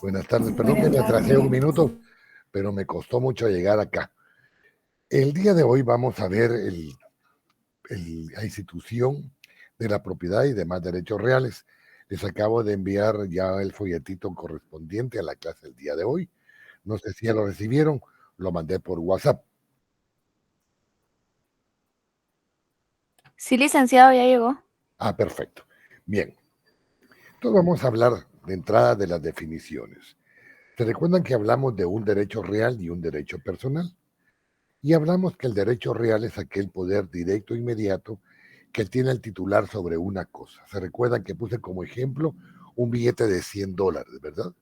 Buenas tardes, perdón que Buenas me atrasé un tardes. minuto, pero me costó mucho llegar acá. El día de hoy vamos a ver la institución de la propiedad y demás derechos reales. Les acabo de enviar ya el folletito correspondiente a la clase del día de hoy. No sé si ya lo recibieron, lo mandé por WhatsApp. Sí, licenciado, ya llegó. Ah, perfecto. Bien, entonces vamos a hablar de entrada de las definiciones. ¿Se recuerdan que hablamos de un derecho real y un derecho personal? Y hablamos que el derecho real es aquel poder directo e inmediato que tiene el titular sobre una cosa. Se recuerdan que puse como ejemplo un billete de $100, ¿verdad?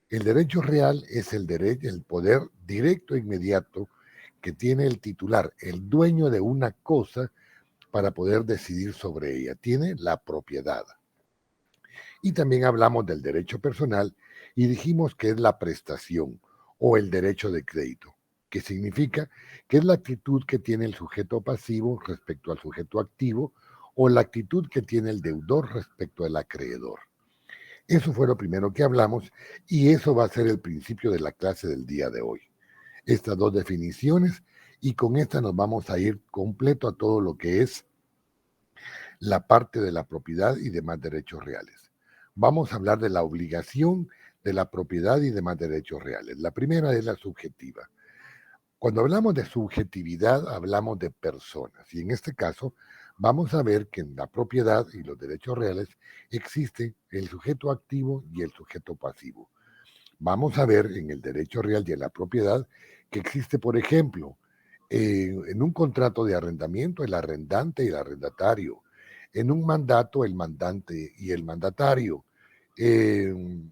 El derecho real es el derecho, el poder directo e inmediato que tiene el titular, el dueño de una cosa para poder decidir sobre ella. Tiene la propiedad. Y también hablamos del derecho personal y dijimos que es la prestación o el derecho de crédito, que significa que es la actitud que tiene el sujeto pasivo respecto al sujeto activo o la actitud que tiene el deudor respecto al acreedor. Eso fue lo primero que hablamos y eso va a ser el principio de la clase del día de hoy. Estas dos definiciones y con esta nos vamos a ir completo a todo lo que es la parte de la propiedad y demás derechos reales. Vamos a hablar de la obligación de la propiedad y demás derechos reales. La primera es la subjetiva. Cuando hablamos de subjetividad, hablamos de personas y en este caso vamos a ver que en la propiedad y los derechos reales existe el sujeto activo y el sujeto pasivo. Vamos a ver en el derecho real y en la propiedad que existe, por ejemplo, en un contrato de arrendamiento, el arrendante y el arrendatario. En un mandato, el mandante y el mandatario. En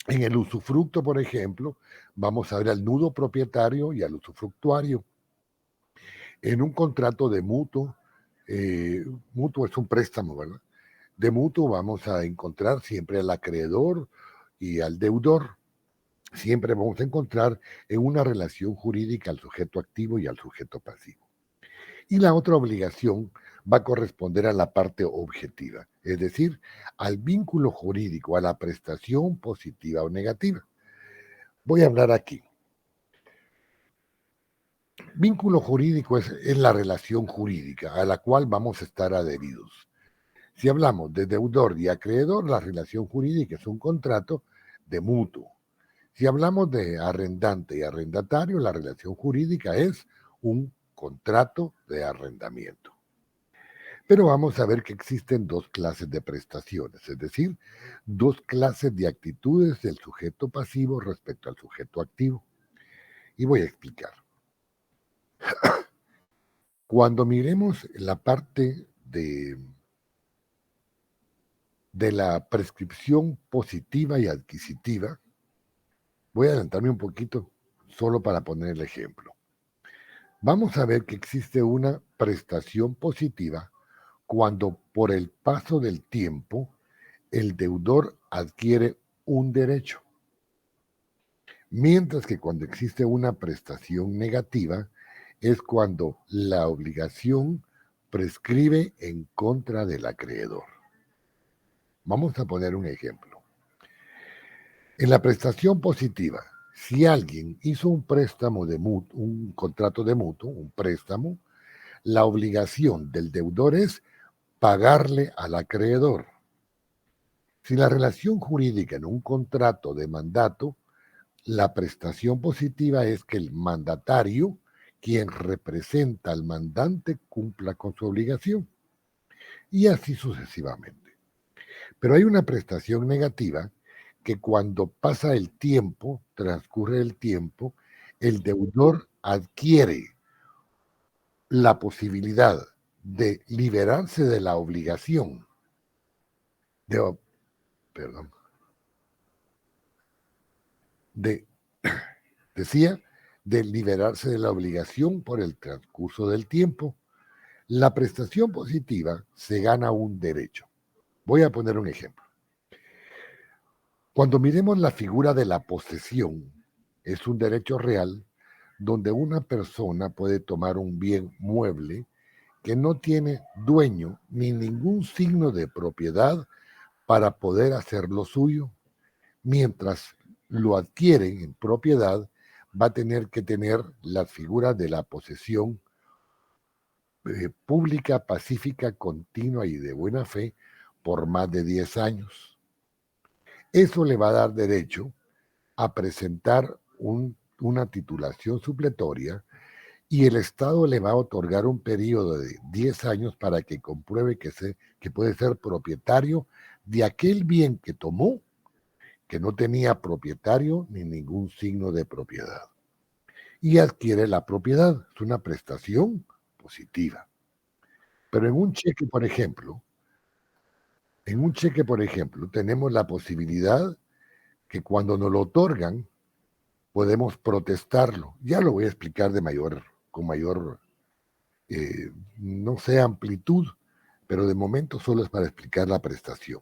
el usufructo, por ejemplo, vamos a ver al nudo propietario y al usufructuario. En un contrato de mutuo, mutuo es un préstamo, ¿verdad? De mutuo vamos a encontrar siempre al acreedor y al deudor. Siempre vamos a encontrar en una relación jurídica al sujeto activo y al sujeto pasivo. Y la otra obligación va a corresponder a la parte objetiva, es decir, al vínculo jurídico, a la prestación positiva o negativa. Voy a hablar aquí. Vínculo jurídico es la relación jurídica a la cual vamos a estar adheridos. Si hablamos de deudor y acreedor, la relación jurídica es un contrato de mutuo. Si hablamos de arrendante y arrendatario, la relación jurídica es un contrato de arrendamiento. Pero vamos a ver que existen dos clases de prestaciones, es decir, dos clases de actitudes del sujeto pasivo respecto al sujeto activo. Y voy a explicar. Cuando miremos la parte de la prescripción positiva y adquisitiva, voy a adelantarme un poquito solo para poner el ejemplo. Vamos a ver que existe una prestación positiva cuando por el paso del tiempo el deudor adquiere un derecho, mientras que cuando existe una prestación negativa es cuando la obligación prescribe en contra del acreedor. Vamos a poner un ejemplo. En la prestación positiva, si alguien hizo un préstamo de mutuo, un contrato de mutuo, un préstamo, la obligación del deudor es pagarle al acreedor. Si la relación jurídica en un contrato de mandato, la prestación positiva es que el mandatario, quien representa al mandante, cumpla con su obligación y así sucesivamente. Pero hay una prestación negativa que cuando pasa el tiempo, transcurre el tiempo, el deudor adquiere la posibilidad de liberarse de la obligación, de, perdón, de, decía, de liberarse de la obligación por el transcurso del tiempo. La prestación positiva se gana un derecho. Voy a poner un ejemplo. Cuando miremos la figura de la posesión, es un derecho real donde una persona puede tomar un bien mueble que no tiene dueño ni ningún signo de propiedad para poder hacerlo suyo, Mientras lo adquieren en propiedad, va a tener que tener las figuras de la posesión pública, pacífica, continua y de buena fe por más de 10 años. Eso le va a dar derecho a presentar una titulación supletoria y el Estado le va a otorgar un periodo de 10 años para que compruebe que puede ser propietario de aquel bien que tomó, que no tenía propietario ni ningún signo de propiedad. Y adquiere la propiedad. Es una prestación positiva. Pero en un cheque, por ejemplo, tenemos la posibilidad que cuando nos lo otorgan, podemos protestarlo. Ya lo voy a explicar con mayor, no sé, amplitud, pero de momento solo es para explicar la prestación.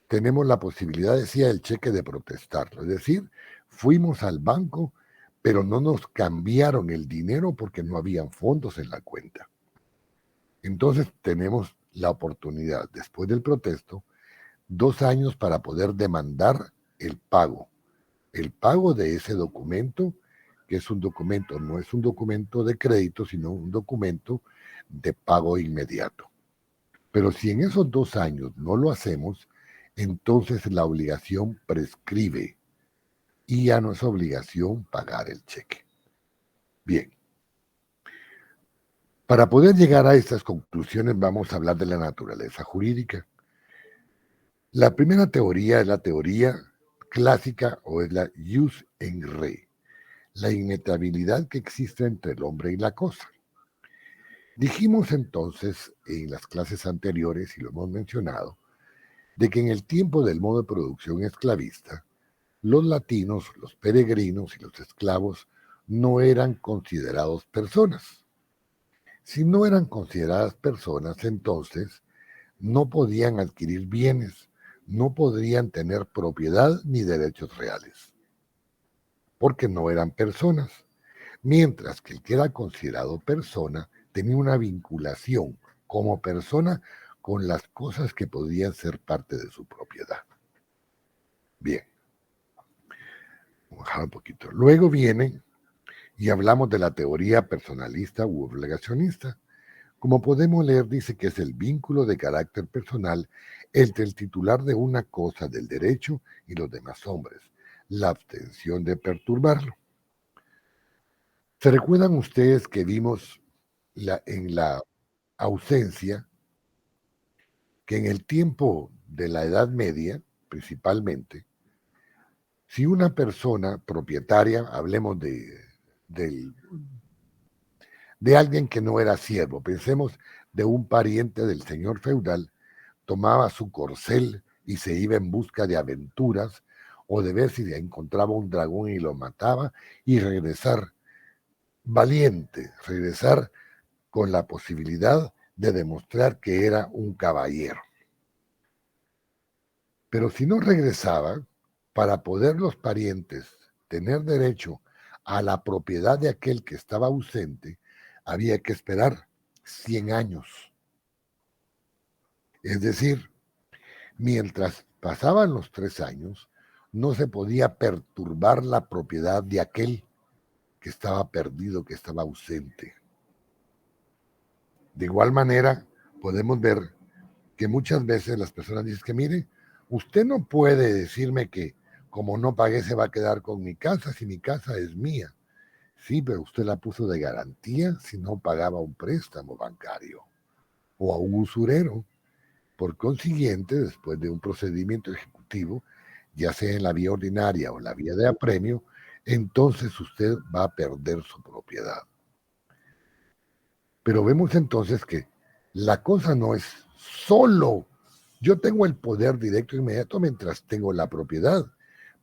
Tenemos la posibilidad, decía el cheque, de protestarlo. Es decir, fuimos al banco, pero no nos cambiaron el dinero porque no habían fondos en la cuenta. Entonces tenemos la oportunidad, después del protesto, 2 años para poder demandar el pago de ese documento, que es un documento, no es un documento de crédito, sino un documento de pago inmediato. Pero si en esos 2 años no lo hacemos, entonces la obligación prescribe y ya no es obligación pagar el cheque. Bien, para poder llegar a estas conclusiones vamos a hablar de la naturaleza jurídica. La primera teoría es la teoría clásica o es la jus en re, la inmutabilidad que existe entre el hombre y la cosa. Dijimos entonces en las clases anteriores, y lo hemos mencionado, de que en el tiempo del modo de producción esclavista, los latinos, los peregrinos y los esclavos no eran considerados personas. Si no eran consideradas personas, entonces no podían adquirir bienes, no podrían tener propiedad ni derechos reales, porque no eran personas. Mientras que el que era considerado persona tenía una vinculación como persona con las cosas que podían ser parte de su propiedad. Bien, vamos a bajar un poquito. Luego viene y hablamos de la teoría personalista u obligacionista. Como podemos leer, dice que es el vínculo de carácter personal entre el titular de una cosa del derecho y los demás hombres, la abstención de perturbarlo. ¿Se recuerdan ustedes que vimos en la ausencia que en el tiempo de la Edad Media, principalmente, si una persona propietaria, hablemos de alguien que no era siervo, pensemos de un pariente del señor feudal, tomaba su corcel y se iba en busca de aventuras o de ver si encontraba un dragón y lo mataba y regresar valiente, regresar con la posibilidad de demostrar que era un caballero. Pero si no regresaba, para poder los parientes tener derecho a la propiedad de aquel que estaba ausente, había que esperar 100 años. Es decir, mientras pasaban los 3 años, no se podía perturbar la propiedad de aquel que estaba perdido, que estaba ausente. De igual manera, podemos ver que muchas veces las personas dicen que, mire, usted no puede decirme que como no pagué se va a quedar con mi casa si mi casa es mía. Sí, pero usted la puso de garantía si no pagaba un préstamo bancario o a un usurero. Por consiguiente, después de un procedimiento ejecutivo, ya sea en la vía ordinaria o en la vía de apremio, entonces usted va a perder su propiedad. Pero vemos entonces que la cosa no es solo yo tengo el poder directo e inmediato mientras tengo la propiedad,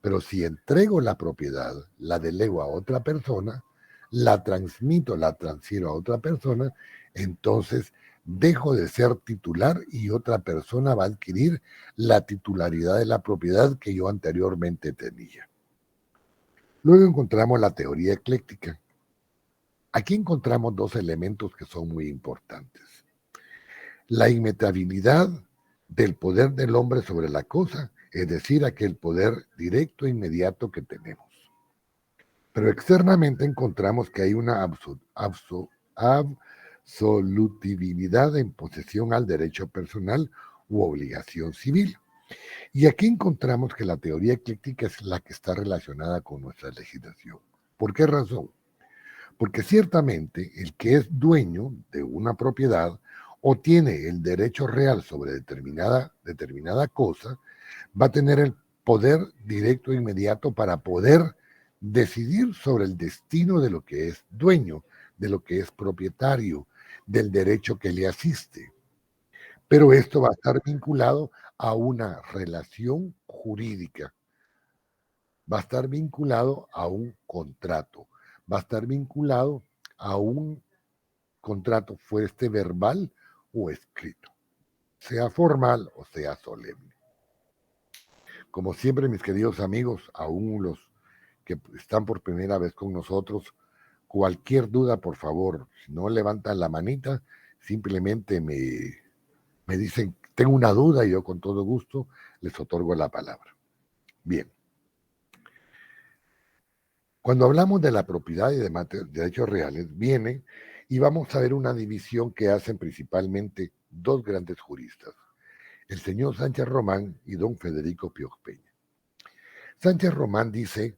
pero si entrego la propiedad, la delego a otra persona, la transmito, la transfiero a otra persona, entonces dejo de ser titular y otra persona va a adquirir la titularidad de la propiedad que yo anteriormente tenía. Luego encontramos la teoría ecléctica. Aquí encontramos 2 elementos que son muy importantes. La inmutabilidad del poder del hombre sobre la cosa es decir, aquel poder directo e inmediato que tenemos. Pero externamente encontramos que hay una absolutividad en posesión al derecho personal u obligación civil. Y aquí encontramos que la teoría ecléctica es la que está relacionada con nuestra legislación. ¿Por qué razón? Porque ciertamente el que es dueño de una propiedad o tiene el derecho real sobre determinada cosa, va a tener el poder directo e inmediato para poder decidir sobre el destino de lo que es dueño, de lo que es propietario, del derecho que le asiste. Pero esto va a estar vinculado a una relación jurídica, va a estar vinculado a un contrato, va a estar vinculado a un contrato, fuese verbal o escrito, sea formal o sea solemne. Como siempre, mis queridos amigos, aún los que están por primera vez con nosotros, cualquier duda, por favor, si no levantan la manita, simplemente me dicen, tengo una duda y yo con todo gusto les otorgo la palabra. Bien, cuando hablamos de la propiedad y de derechos reales, viene y vamos a ver una división que hacen principalmente dos grandes juristas, el señor Sánchez Román y don Federico Pioch Peña. Sánchez Román dice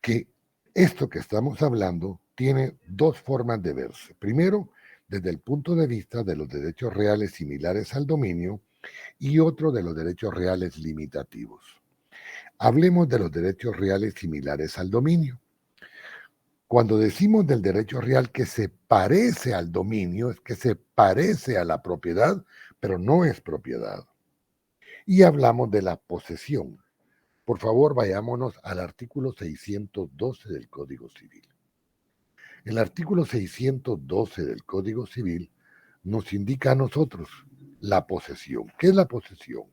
que esto que estamos hablando tiene dos formas de verse. Primero, desde el punto de vista de los derechos reales similares al dominio y otro de los derechos reales limitativos. Hablemos de los derechos reales similares al dominio. Cuando decimos del derecho real que se parece al dominio, es que se parece a la propiedad, pero no es propiedad. Y hablamos de la posesión. Por favor, vayámonos al artículo 612 del Código Civil. El artículo 612 del Código Civil nos indica a nosotros la posesión. ¿Qué es la posesión?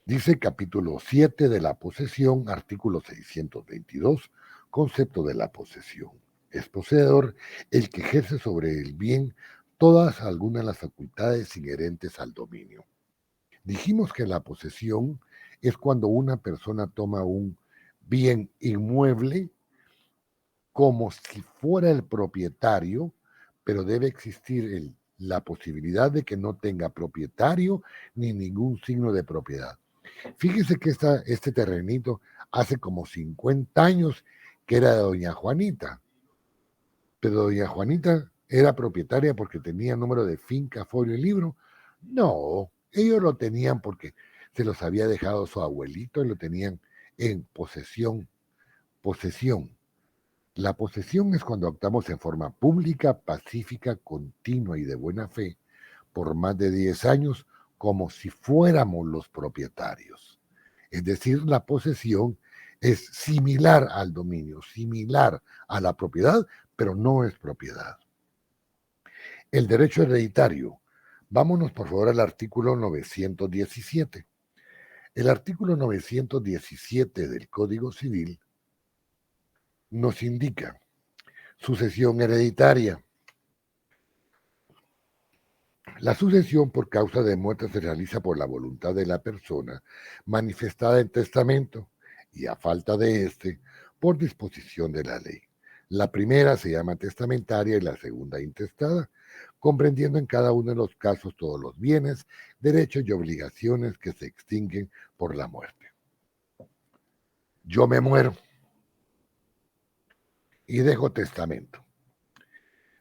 Dice capítulo 7 de la posesión, artículo 622, concepto de la posesión. Es poseedor el que ejerce sobre el bien todas algunas de las facultades inherentes al dominio. Dijimos que la posesión es cuando una persona toma un bien inmueble como si fuera el propietario, pero debe existir la posibilidad de que no tenga propietario ni ningún signo de propiedad. Fíjese que este terrenito hace como 50 años que era de doña Juanita, pero doña Juanita era propietaria porque tenía número de finca, folio y libro. No, ellos lo tenían porque se los había dejado su abuelito y lo tenían en posesión. Posesión. La posesión es cuando actuamos en forma pública, pacífica, continua y de buena fe por más de 10 años como si fuéramos los propietarios. Es decir, la posesión es similar al dominio, similar a la propiedad, pero no es propiedad. El derecho hereditario. Vámonos por favor al artículo 917. El artículo 917 del Código Civil nos indica sucesión hereditaria. La sucesión por causa de muerte se realiza por la voluntad de la persona manifestada en testamento y a falta de éste por disposición de la ley. La primera se llama testamentaria y la segunda intestada, comprendiendo en cada uno de los casos todos los bienes, derechos y obligaciones que se extinguen por la muerte. Yo me muero y dejo testamento.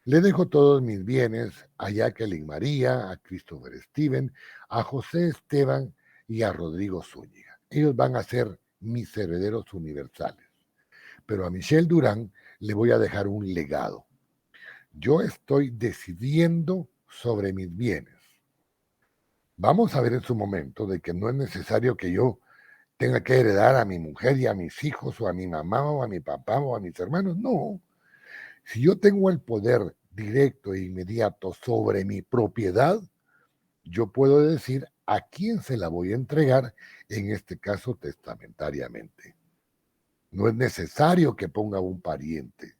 Le dejo todos mis bienes a Jacqueline María, a Christopher Steven, a José Esteban y a Rodrigo Zúñiga. Ellos van a ser mis herederos universales. Pero a Michelle Durán le voy a dejar un legado. Yo estoy decidiendo sobre mis bienes. Vamos a ver en su momento de que no es necesario que yo tenga que heredar a mi mujer y a mis hijos o a mi mamá o a mi papá o a mis hermanos. No. Si yo tengo el poder directo e inmediato sobre mi propiedad, yo puedo decir a quién se la voy a entregar, en este caso testamentariamente. No es necesario que ponga un pariente.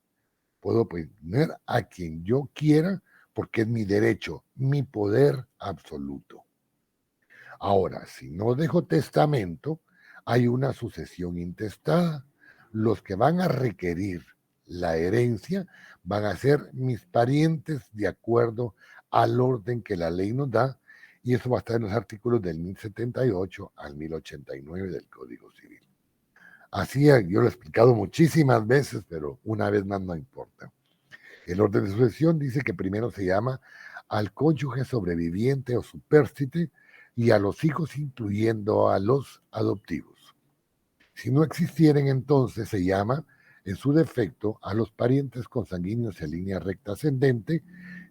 Puedo poner a quien yo quiera porque es mi derecho, mi poder absoluto. Ahora, si no dejo testamento, hay una sucesión intestada. Los que van a requerir la herencia van a ser mis parientes de acuerdo al orden que la ley nos da, y eso va a estar en los artículos del 1078 al 1089 del Código Civil. Así yo lo he explicado muchísimas veces, pero una vez más no importa. El orden de sucesión dice que primero se llama al cónyuge sobreviviente o supérstite y a los hijos, incluyendo a los adoptivos. Si no existieren, entonces se llama, en su defecto, a los parientes consanguíneos en línea recta ascendente,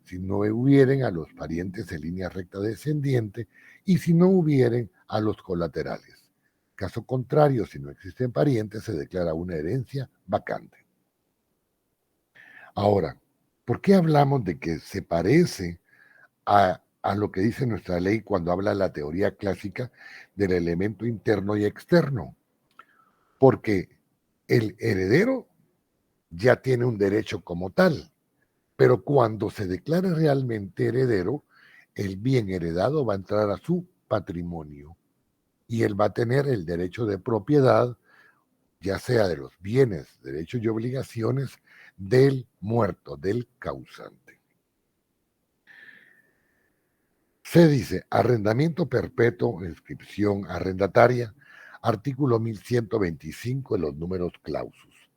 si no hubieren, a los parientes en línea recta descendiente, y si no hubieren, a los colaterales. Caso contrario, si no existen parientes, se declara una herencia vacante. Ahora, ¿por qué hablamos de que se parece a lo que dice nuestra ley cuando habla la teoría clásica del elemento interno y externo? Porque el heredero ya tiene un derecho como tal, pero cuando se declare realmente heredero, el bien heredado va a entrar a su patrimonio y él va a tener el derecho de propiedad, ya sea de los bienes, derechos y obligaciones del muerto, del causante. Se dice arrendamiento perpetuo, inscripción arrendataria, artículo 1125 de los números clausus.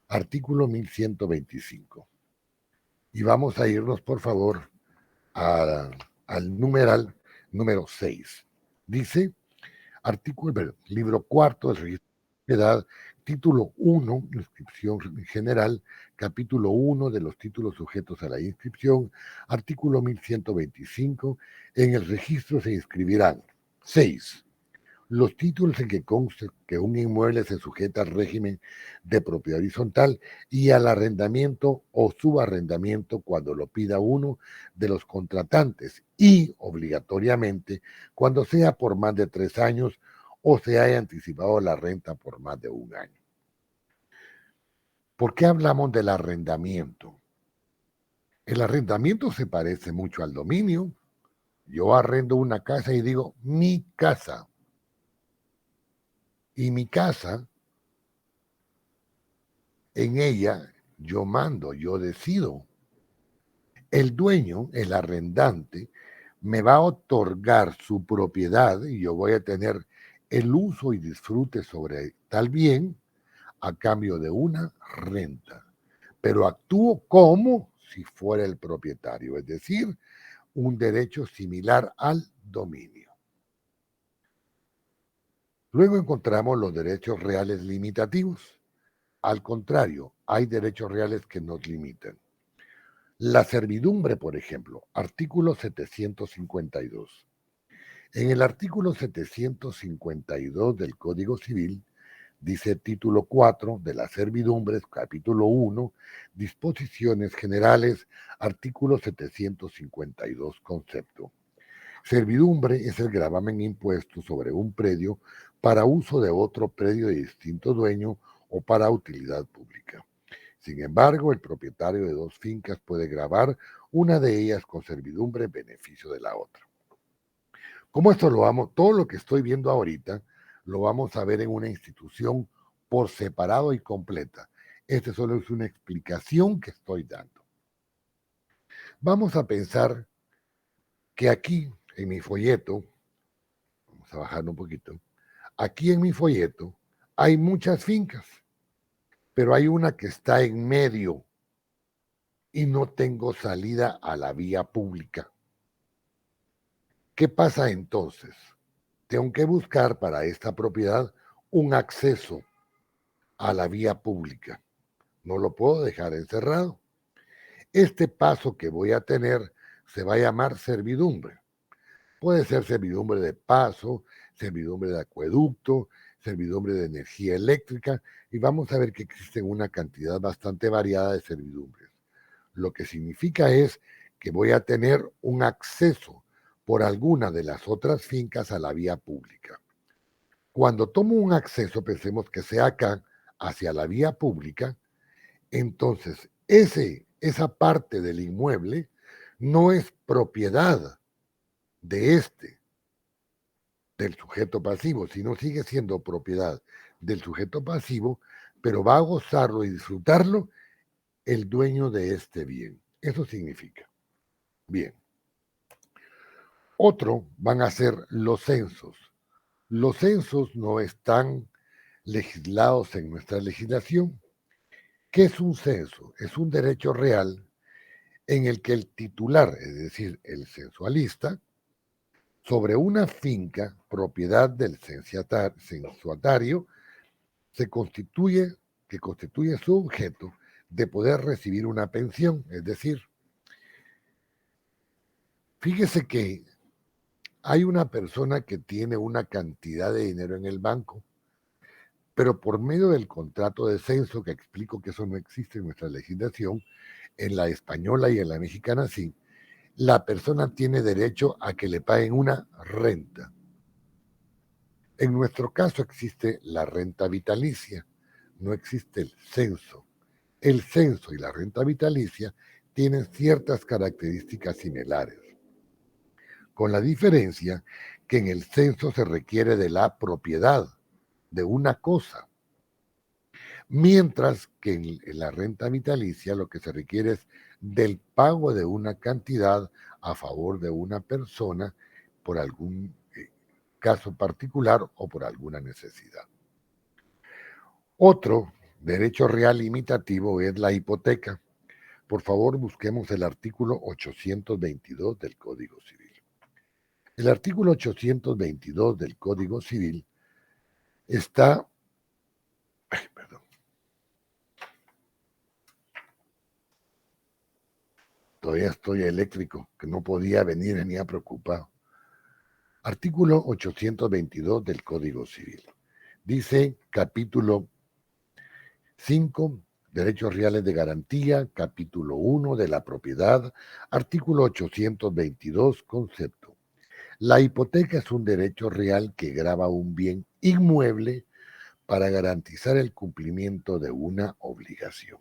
Artículo 1125. Y vamos a irnos, por favor, al numeral número 6. Dice, libro cuarto del registro de edad, título 1, inscripción general, capítulo 1 de los títulos sujetos a la inscripción, artículo 1125, en el registro se inscribirán 6. Los títulos en que conste que un inmueble se sujeta al régimen de propiedad horizontal y al arrendamiento o subarrendamiento cuando lo pida uno de los contratantes y obligatoriamente cuando sea por más de 3 años o se haya anticipado la renta por más de 1 año. ¿Por qué hablamos del arrendamiento? El arrendamiento se parece mucho al dominio. Yo arrendo una casa y digo mi casa. Y mi casa, en ella yo mando, yo decido. El dueño, el arrendante, me va a otorgar su propiedad y yo voy a tener el uso y disfrute sobre tal bien a cambio de una renta. Pero actúo como si fuera el propietario, es decir, un derecho similar al dominio. Luego encontramos los derechos reales limitativos. Al contrario, hay derechos reales que nos limitan. La servidumbre, por ejemplo, artículo 752. En el artículo 752 del Código Civil dice título 4 de las servidumbres, capítulo 1, disposiciones generales, artículo 752, concepto. Servidumbre es el gravamen impuesto sobre un predio para uso de otro predio de distinto dueño o para utilidad pública. Sin embargo, el propietario de 2 fincas puede gravar una de ellas con servidumbre en beneficio de la otra. ¿Cómo esto lo vamos? Todo lo que estoy viendo ahorita lo vamos a ver en una institución por separado y completa. Este solo es una explicación que estoy dando. Vamos a pensar que aquí en mi folleto, vamos a bajarlo un poquito, aquí en mi folleto hay muchas fincas, pero hay una que está en medio y no tengo salida a la vía pública. ¿Qué pasa entonces? Tengo que buscar para esta propiedad un acceso a la vía pública. No lo puedo dejar encerrado. Este paso que voy a tener se va a llamar servidumbre. Puede ser servidumbre de paso, servidumbre de acueducto, servidumbre de energía eléctrica, y vamos a ver que existen una cantidad bastante variada de servidumbres. Lo que significa es que voy a tener un acceso por alguna de las otras fincas a la vía pública. Cuando tomo un acceso, pensemos que sea acá, hacia la vía pública, entonces esa parte del inmueble no es propiedad de este, del sujeto pasivo, sino sigue siendo propiedad del sujeto pasivo, pero va a gozarlo y disfrutarlo el dueño de este bien. Eso significa. Bien. Otro van a ser los censos. Los censos no están legislados en nuestra legislación. ¿Qué es un censo? Es un derecho real en el que el titular, es decir, el censualista, sobre una finca, propiedad del censuatario, que constituye su objeto de poder recibir una pensión. Es decir, fíjese que hay una persona que tiene una cantidad de dinero en el banco, pero por medio del contrato de censo, que explico que eso no existe en nuestra legislación, en la española y en la mexicana sí, la persona tiene derecho a que le paguen una renta. En nuestro caso existe la renta vitalicia, no existe el censo. El censo y la renta vitalicia tienen ciertas características similares, con la diferencia que en el censo se requiere de la propiedad de una cosa, mientras que en la renta vitalicia lo que se requiere es del pago de una cantidad a favor de una persona por algún caso particular o por alguna necesidad. Otro derecho real limitativo es la hipoteca. Por favor, busquemos el artículo 822 del Código Civil. El artículo 822 del Código Civil está... Ay, perdón. Todavía estoy eléctrico, que no podía venir, venía preocupado. Artículo 822 del Código Civil. Dice capítulo 5, derechos reales de garantía, capítulo 1 de la propiedad, artículo 822, concepto. La hipoteca es un derecho real que grava un bien inmueble para garantizar el cumplimiento de una obligación.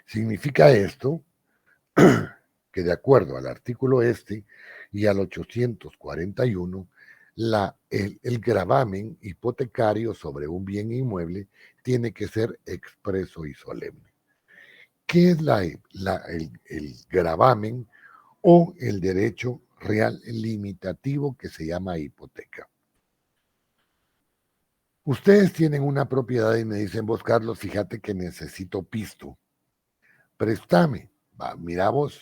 Significa esto que de acuerdo al artículo este y al 841, el gravamen hipotecario sobre un bien inmueble tiene que ser expreso y solemne. ¿Qué es el gravamen o el derecho real limitativo que se llama hipoteca? Ustedes tienen una propiedad y me dicen, vos Carlos, fíjate que necesito pisto, préstame. Va, mira vos,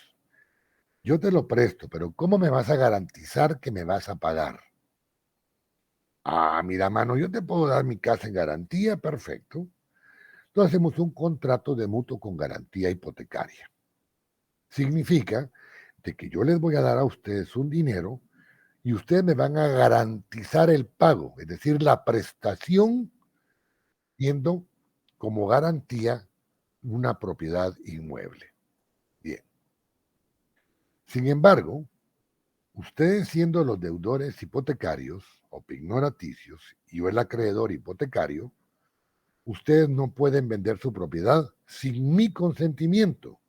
yo te lo presto, pero ¿cómo me vas a garantizar que me vas a pagar? Ah, mira, mano, yo te puedo dar mi casa en garantía, perfecto. Entonces hacemos un contrato de mutuo con garantía hipotecaria. Significa de que yo les voy a dar a ustedes un dinero y ustedes me van a garantizar el pago, es decir, la prestación, siendo como garantía una propiedad inmueble. Bien. Sin embargo, ustedes siendo los deudores hipotecarios o pignoraticios y yo el acreedor hipotecario, ustedes no pueden vender su propiedad sin mi consentimiento,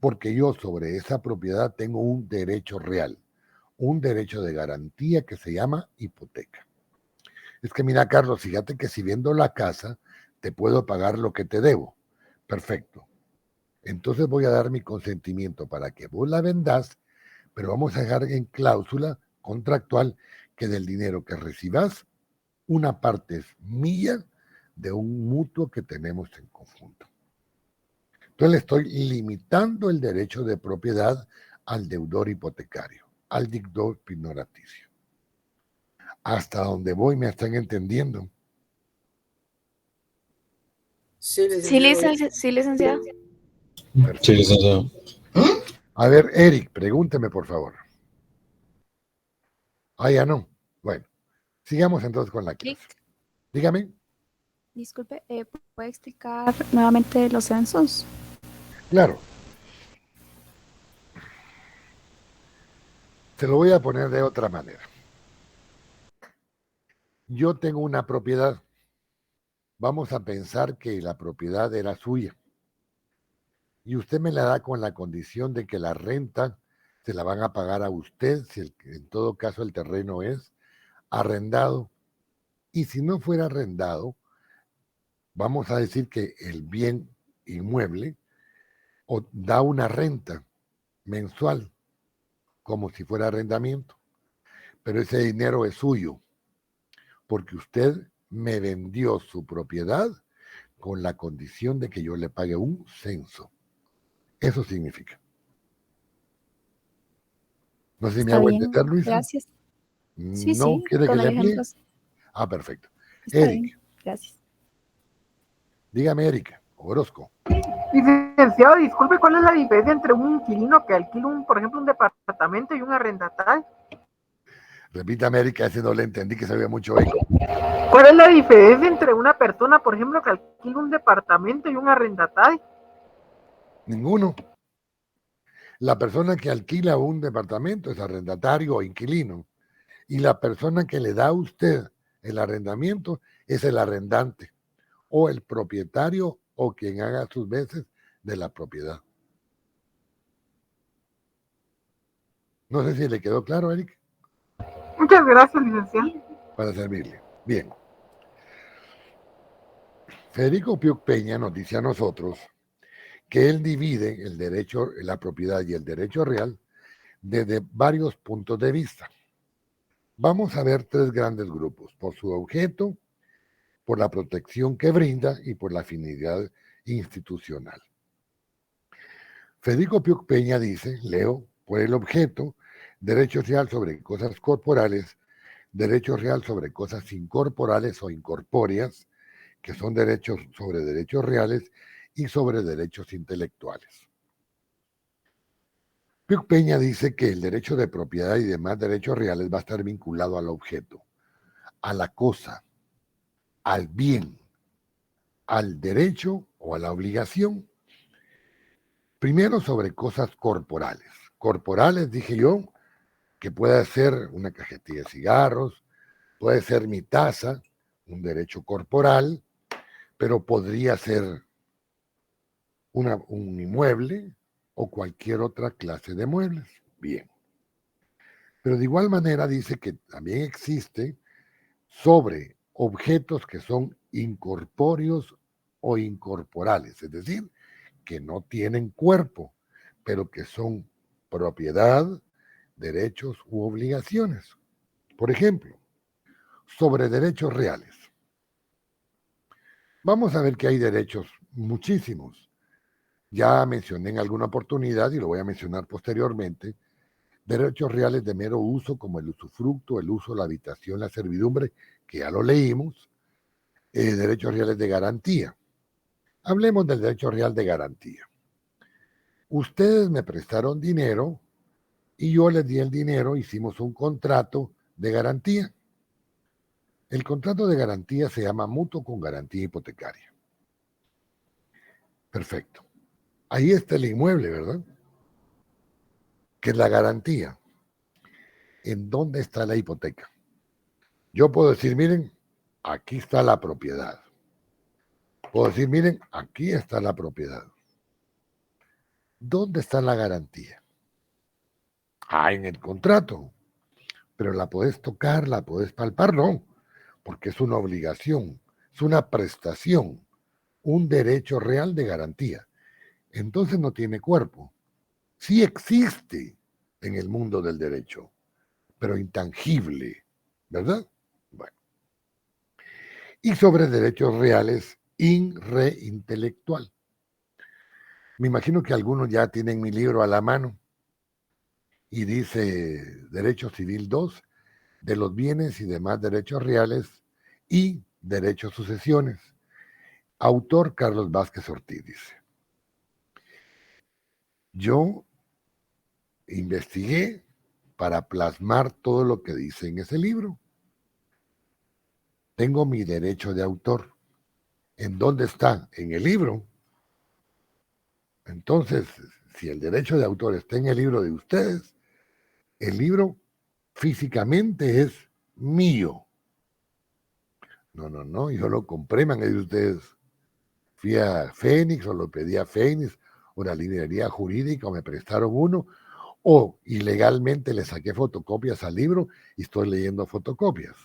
porque yo sobre esa propiedad tengo un derecho real, un derecho de garantía que se llama hipoteca. Es que mira, Carlos, fíjate que si vendo la casa, te puedo pagar lo que te debo. Perfecto. Entonces voy a dar mi consentimiento para que vos la vendás, pero vamos a dejar en cláusula contractual que del dinero que recibas, una parte es mía de un mutuo que tenemos en conjunto. Entonces le estoy limitando el derecho de propiedad al deudor hipotecario, al deudor pignoraticio. Hasta donde voy me están entendiendo. Sí, licenciado. Sí, licenciado. Perfecto. Sí, licenciado. A ver, Eric, pregúnteme por favor. Ah, ya no. Bueno, sigamos entonces con la clase. Dígame. Disculpe, ¿puede explicar nuevamente los censos? Claro. Se lo voy a poner de otra manera. Yo tengo una propiedad. Vamos a pensar que la propiedad era suya. Y usted me la da con la condición de que la renta se la van a pagar a usted si en todo caso el terreno es arrendado. Y si no fuera arrendado, vamos a decir que el bien inmueble da una renta mensual, como si fuera arrendamiento, pero ese dinero es suyo, porque usted me vendió su propiedad con la condición de que yo le pague un censo. Eso significa. No sé si me Está hago bien, entender, Luisa. gracias. Sí, ¿No sí, quiere que con le el amplíe? ejemplo Ah, perfecto. está Eric, bien, gracias. dígame, Erika, Orozco. Licenciado, disculpe, ¿cuál es la diferencia entre un inquilino que alquila, por ejemplo, un departamento y un arrendatario? Repítame, Erika, ese no le entendí, que se había mucho eco. ¿Cuál es la diferencia entre una persona, por ejemplo, que alquila un departamento y un arrendatario? Ninguno. La persona que alquila un departamento es arrendatario o inquilino. Y la persona que le da a usted el arrendamiento es el arrendante o el propietario o quien haga sus veces de la propiedad. No sé si le quedó claro, Eric, Muchas gracias, licenciado. para servirle. Bien. Federico Piuc Peña nos dice a nosotros que él divide el derecho, la propiedad y el derecho real desde varios puntos de vista. Vamos a ver tres grandes grupos: por su objeto, por la protección que brinda y por la finalidad institucional. Federico Piuc Peña dice, leo, por el objeto, derecho real sobre cosas corporales, derecho real sobre cosas incorporales o incorpóreas, que son derechos sobre derechos reales y sobre derechos intelectuales. Piuc Peña dice que el derecho de propiedad y demás derechos reales va a estar vinculado al objeto, a la cosa, al bien, al derecho o a la obligación. Primero sobre cosas corporales. Corporales, dije yo, que puede ser una cajetilla de cigarros, puede ser mi taza, un derecho corporal, pero podría ser un inmueble o cualquier otra clase de muebles. Bien. Pero de igual manera dice que también existe sobre objetos que son incorpóreos o incorporales, es decir, que no tienen cuerpo, pero que son propiedad, derechos u obligaciones. Por ejemplo, sobre derechos reales. Vamos a ver que hay derechos muchísimos. Ya mencioné en alguna oportunidad, y lo voy a mencionar posteriormente, derechos reales de mero uso como el usufructo, el uso, la habitación, la servidumbre, que ya lo leímos, derechos reales de garantía. Hablemos del derecho real de garantía. Ustedes me prestaron dinero y yo les di el dinero, hicimos un contrato de garantía. El contrato de garantía se llama mutuo con garantía hipotecaria. Perfecto. Ahí está el inmueble, ¿verdad? Que es la garantía. ¿En dónde está la hipoteca? Yo puedo decir, miren, aquí está la propiedad. Puedo decir, miren, aquí está la propiedad. ¿Dónde está la garantía? Ah, en el contrato. Pero la podés tocar, la podés palpar, no, porque es una obligación, es una prestación, un derecho real de garantía. Entonces no tiene cuerpo. Sí existe en el mundo del derecho, pero intangible, ¿verdad? Bueno. Y sobre derechos reales, in-re intelectual. Me imagino que algunos ya tienen mi libro a la mano y dice Derecho Civil 2, de los bienes y demás derechos reales y derechos sucesiones. Autor Carlos Vázquez Ortiz dice. Yo investigué para plasmar todo lo que dice en ese libro. Tengo mi derecho de autor. ¿En dónde está? En el libro. Entonces, si el derecho de autor está en el libro de ustedes, el libro físicamente es mío. No, yo lo compré, me han dicho ustedes. Fui a Fénix o lo pedí a Fénix, una librería jurídica, o me prestaron uno, O ilegalmente le saqué fotocopias al libro y estoy leyendo fotocopias.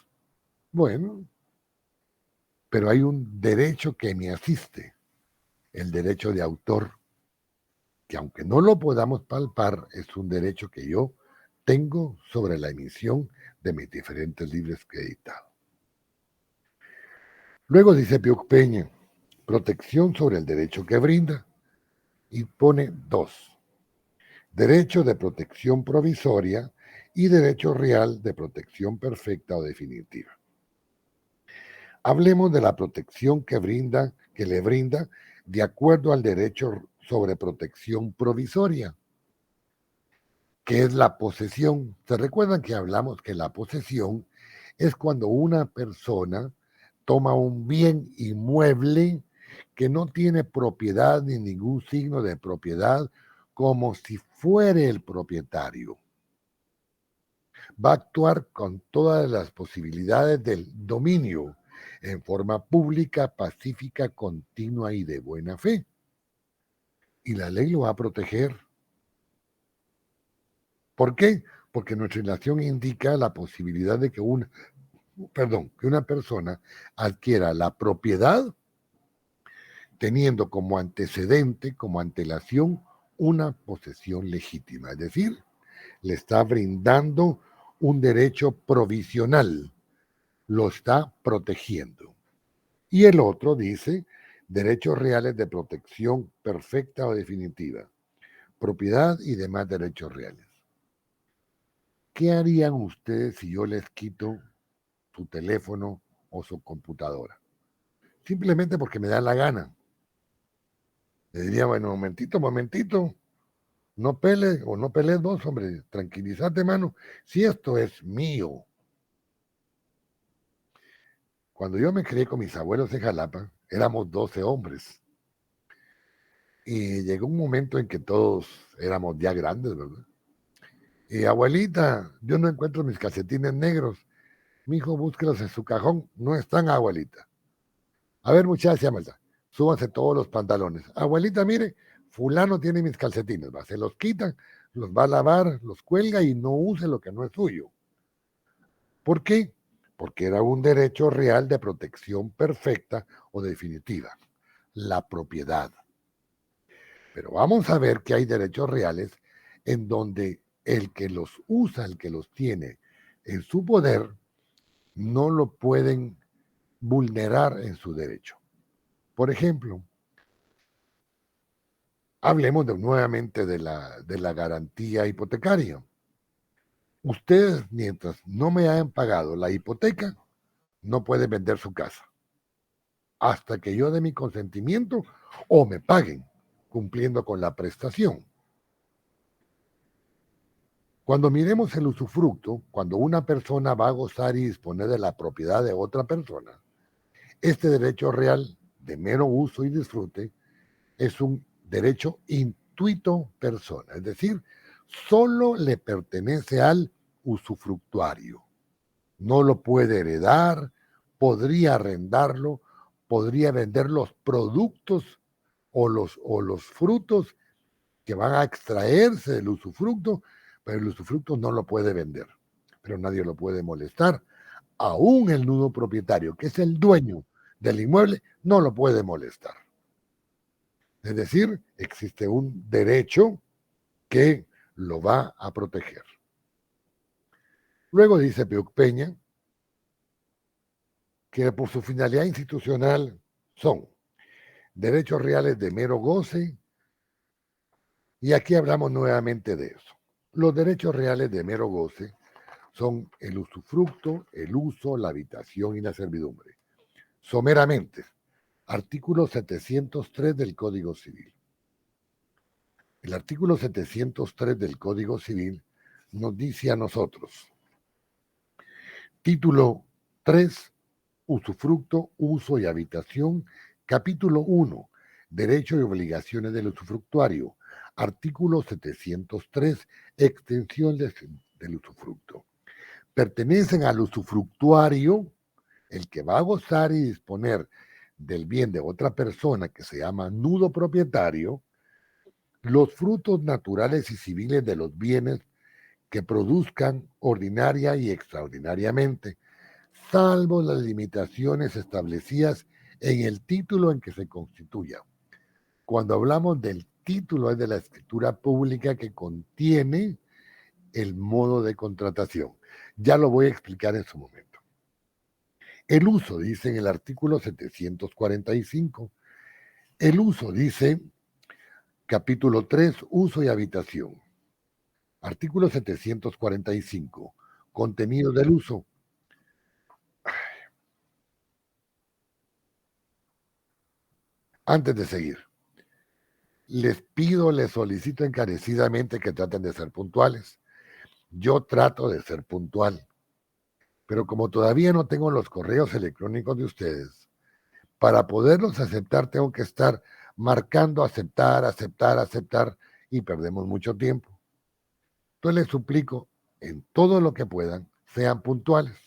Bueno, pero hay un derecho que me asiste, el derecho de autor, que aunque no lo podamos palpar, es un derecho que yo tengo sobre la emisión de mis diferentes libros que he editado. Luego dice Piuc Peña, protección sobre el derecho que brinda, y pone dos: derecho de protección provisoria y derecho real de protección perfecta o definitiva. Hablemos de la protección que le brinda de acuerdo al derecho sobre protección provisoria, que es la posesión. ¿Se recuerdan que hablamos que la posesión es cuando una persona toma un bien inmueble que no tiene propiedad ni ningún signo de propiedad, como si fuera el propietario? Va a actuar con todas las posibilidades del dominio en forma pública, pacífica, continua y de buena fe. Y la ley lo va a proteger. ¿Por qué? Porque nuestra nación indica la posibilidad de que una persona adquiera la propiedad teniendo como antecedente, como antelación, una posesión legítima. Es decir, le está brindando un derecho provisional, lo está protegiendo. Y el otro dice, derechos reales de protección perfecta o definitiva, propiedad y demás derechos reales. ¿Qué harían ustedes si yo les quito su teléfono o su computadora? Simplemente porque me da la gana. Le diría, bueno, momentito, no pele o no pelees vos, hombre, tranquilízate, mano, si esto es mío. Cuando yo me crié con mis abuelos en Jalapa, éramos 12 hombres. Y llegó un momento en que todos éramos ya grandes, ¿verdad? Y abuelita, yo no encuentro mis calcetines negros. Mi hijo, búsquelos en su cajón. No están, abuelita. A ver, muchacha, malta, súbanse todos los pantalones. Abuelita, mire, fulano tiene mis calcetines, va, se los quita, los va a lavar, los cuelga y no use lo que no es suyo. ¿Por qué? Porque era un derecho real de protección perfecta o definitiva, la propiedad. Pero vamos a ver que hay derechos reales en donde el que los usa, el que los tiene en su poder, no lo pueden vulnerar en su derecho. Por ejemplo, hablemos nuevamente de la garantía hipotecaria. Ustedes, mientras no me hayan pagado la hipoteca, no pueden vender su casa hasta que yo dé mi consentimiento o me paguen, cumpliendo con la prestación. Cuando miremos el usufructo, cuando una persona va a gozar y disponer de la propiedad de otra persona, este derecho real de mero uso y disfrute es un derecho intuito persona, es decir, solo le pertenece al usufructuario. No lo puede heredar, podría arrendarlo, podría vender los productos o los frutos que van a extraerse del usufructo, pero el usufructo no lo puede vender, pero nadie lo puede molestar. Aún el nudo propietario, que es el dueño del inmueble, no lo puede molestar. Es decir, existe un derecho que lo va a proteger. Luego dice Piuc Peña que por su finalidad institucional son derechos reales de mero goce, y aquí hablamos nuevamente de eso. Los derechos reales de mero goce son el usufructo, el uso, la habitación y la servidumbre. Someramente, artículo 703 del Código Civil. El artículo 703 del Código Civil nos dice a nosotros, título 3, usufructo, uso y habitación, capítulo 1, derecho y obligaciones del usufructuario, artículo 703, extensión del usufructo. Pertenecen al usufructuario el que va a gozar y disponer del bien de otra persona que se llama nudo propietario, los frutos naturales y civiles de los bienes que produzcan ordinaria y extraordinariamente, salvo las limitaciones establecidas en el título en que se constituya. Cuando hablamos del título es de la escritura pública que contiene el modo de contratación. Ya lo voy a explicar en su momento. El uso, dice en el artículo 745. El uso, dice, capítulo 3, uso y habitación. Artículo 745, contenido del uso. Antes de seguir, les pido, les solicito encarecidamente que traten de ser puntuales. Yo trato de ser puntual, pero como todavía no tengo los correos electrónicos de ustedes, para poderlos aceptar tengo que estar marcando aceptar, aceptar, aceptar y perdemos mucho tiempo. Entonces les suplico, en todo lo que puedan, sean puntuales.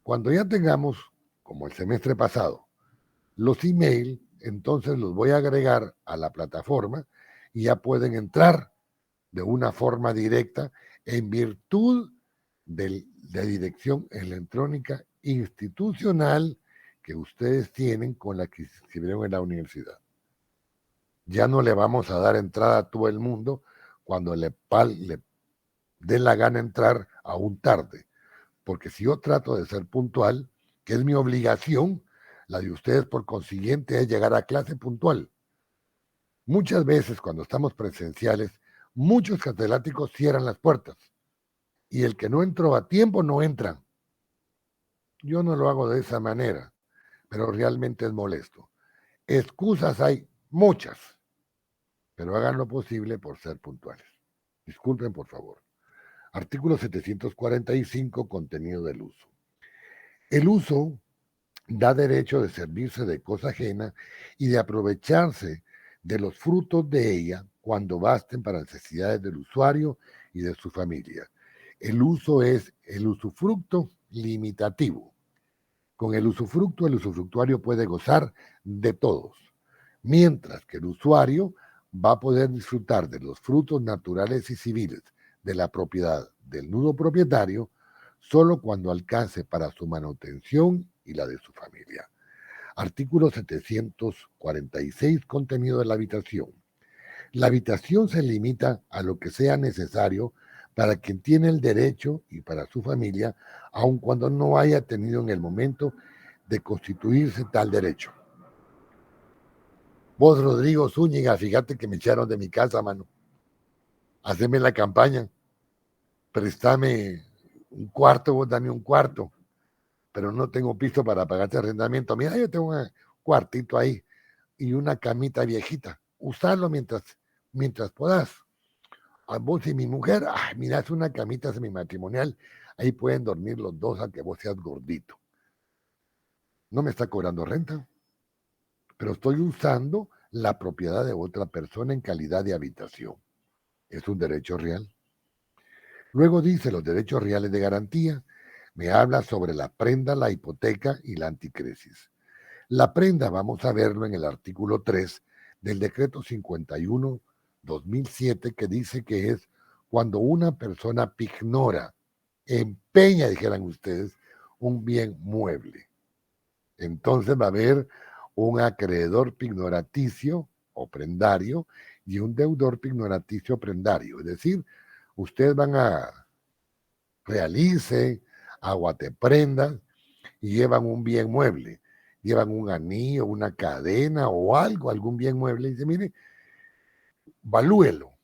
Cuando ya tengamos, como el semestre pasado, los emails, entonces los voy a agregar a la plataforma y ya pueden entrar de una forma directa en virtud de dirección electrónica institucional que ustedes tienen con la que se inscribieron en la universidad. Ya no le vamos a dar entrada a todo el mundo cuando le dé la gana entrar aún tarde, porque si yo trato de ser puntual, que es mi obligación, la de ustedes por consiguiente es llegar a clase puntual. Muchas veces cuando estamos presenciales, muchos catedráticos cierran las puertas y el que no entró a tiempo no entra. Yo no lo hago de esa manera, pero realmente es molesto. Excusas hay muchas, pero hagan lo posible por ser puntuales. Disculpen, por favor. Artículo 745, contenido del uso. El uso da derecho de servirse de cosa ajena y de aprovecharse de los frutos de ella cuando basten para necesidades del usuario y de su familia. El uso es el usufructo limitativo. Con el usufructuario puede gozar de todos, mientras que el usuario va a poder disfrutar de los frutos naturales y civiles de la propiedad del nudo propietario solo cuando alcance para su manutención y la de su familia. Artículo 746, contenido de la habitación. La habitación se limita a lo que sea necesario para quien tiene el derecho y para su familia, aun cuando no haya tenido en el momento de constituirse tal derecho. Vos, Rodrigo Zúñiga, fíjate que me echaron de mi casa, mano. Haceme la campaña. Préstame un cuarto, vos dame un cuarto. Pero no tengo piso para pagarte arrendamiento. Mira, yo tengo un cuartito ahí y una camita viejita. Usarlo mientras puedas. A vos y mi mujer, mira, es una camita semimatrimonial. Ahí pueden dormir los dos aunque vos seas gordito. No me está cobrando renta, pero estoy usando la propiedad de otra persona en calidad de habitación. Es un derecho real. Luego dice los derechos reales de garantía. Me habla sobre la prenda, la hipoteca y la anticresis. La prenda, vamos a verlo en el artículo 3 del decreto 51/2007, que dice que es cuando una persona pignora, empeña, dijeran ustedes, un bien mueble. Entonces va a haber un acreedor pignoraticio o prendario y un deudor pignoraticio prendario. Es decir, ustedes van a realice, aguateprendas y llevan un bien mueble. Llevan un anillo, una cadena o algo, algún bien mueble. Y dice, mire, valúelo.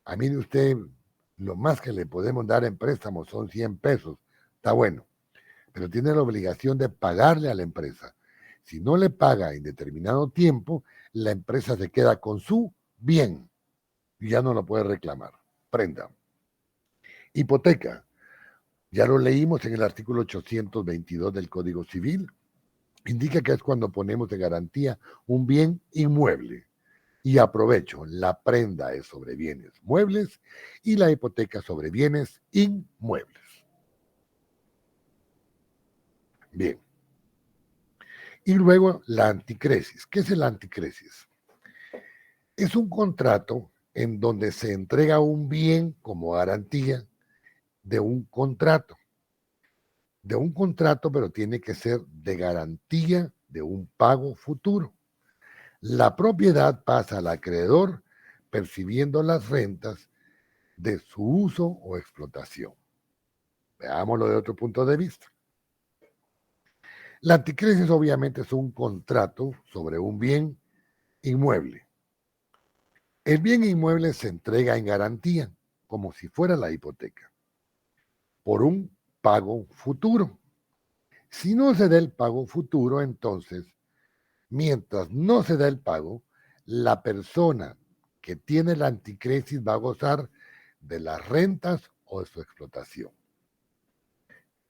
A mí de usted, lo más que le podemos dar en préstamo son 100 pesos. Está bueno. Pero tiene la obligación de pagarle a la empresa. Si no le paga en determinado tiempo, la empresa se queda con su bien y ya no lo puede reclamar. Prenda. Hipoteca. Ya lo leímos en el artículo 822 del Código Civil. Indica que es cuando ponemos de garantía un bien inmueble. Y aprovecho, la prenda es sobre bienes muebles y la hipoteca sobre bienes inmuebles. Bien. Y luego la anticresis. ¿Qué es el anticresis? Es un contrato en donde se entrega un bien como garantía de un contrato. De un contrato, pero tiene que ser de garantía de un pago futuro. La propiedad pasa al acreedor percibiendo las rentas de su uso o explotación. Veámoslo de otro punto de vista. La anticrisis obviamente es un contrato sobre un bien inmueble. El bien inmueble se entrega en garantía, como si fuera la hipoteca, por un pago futuro. Si no se da el pago futuro, entonces, mientras no se da el pago, la persona que tiene la anticrisis va a gozar de las rentas o de su explotación.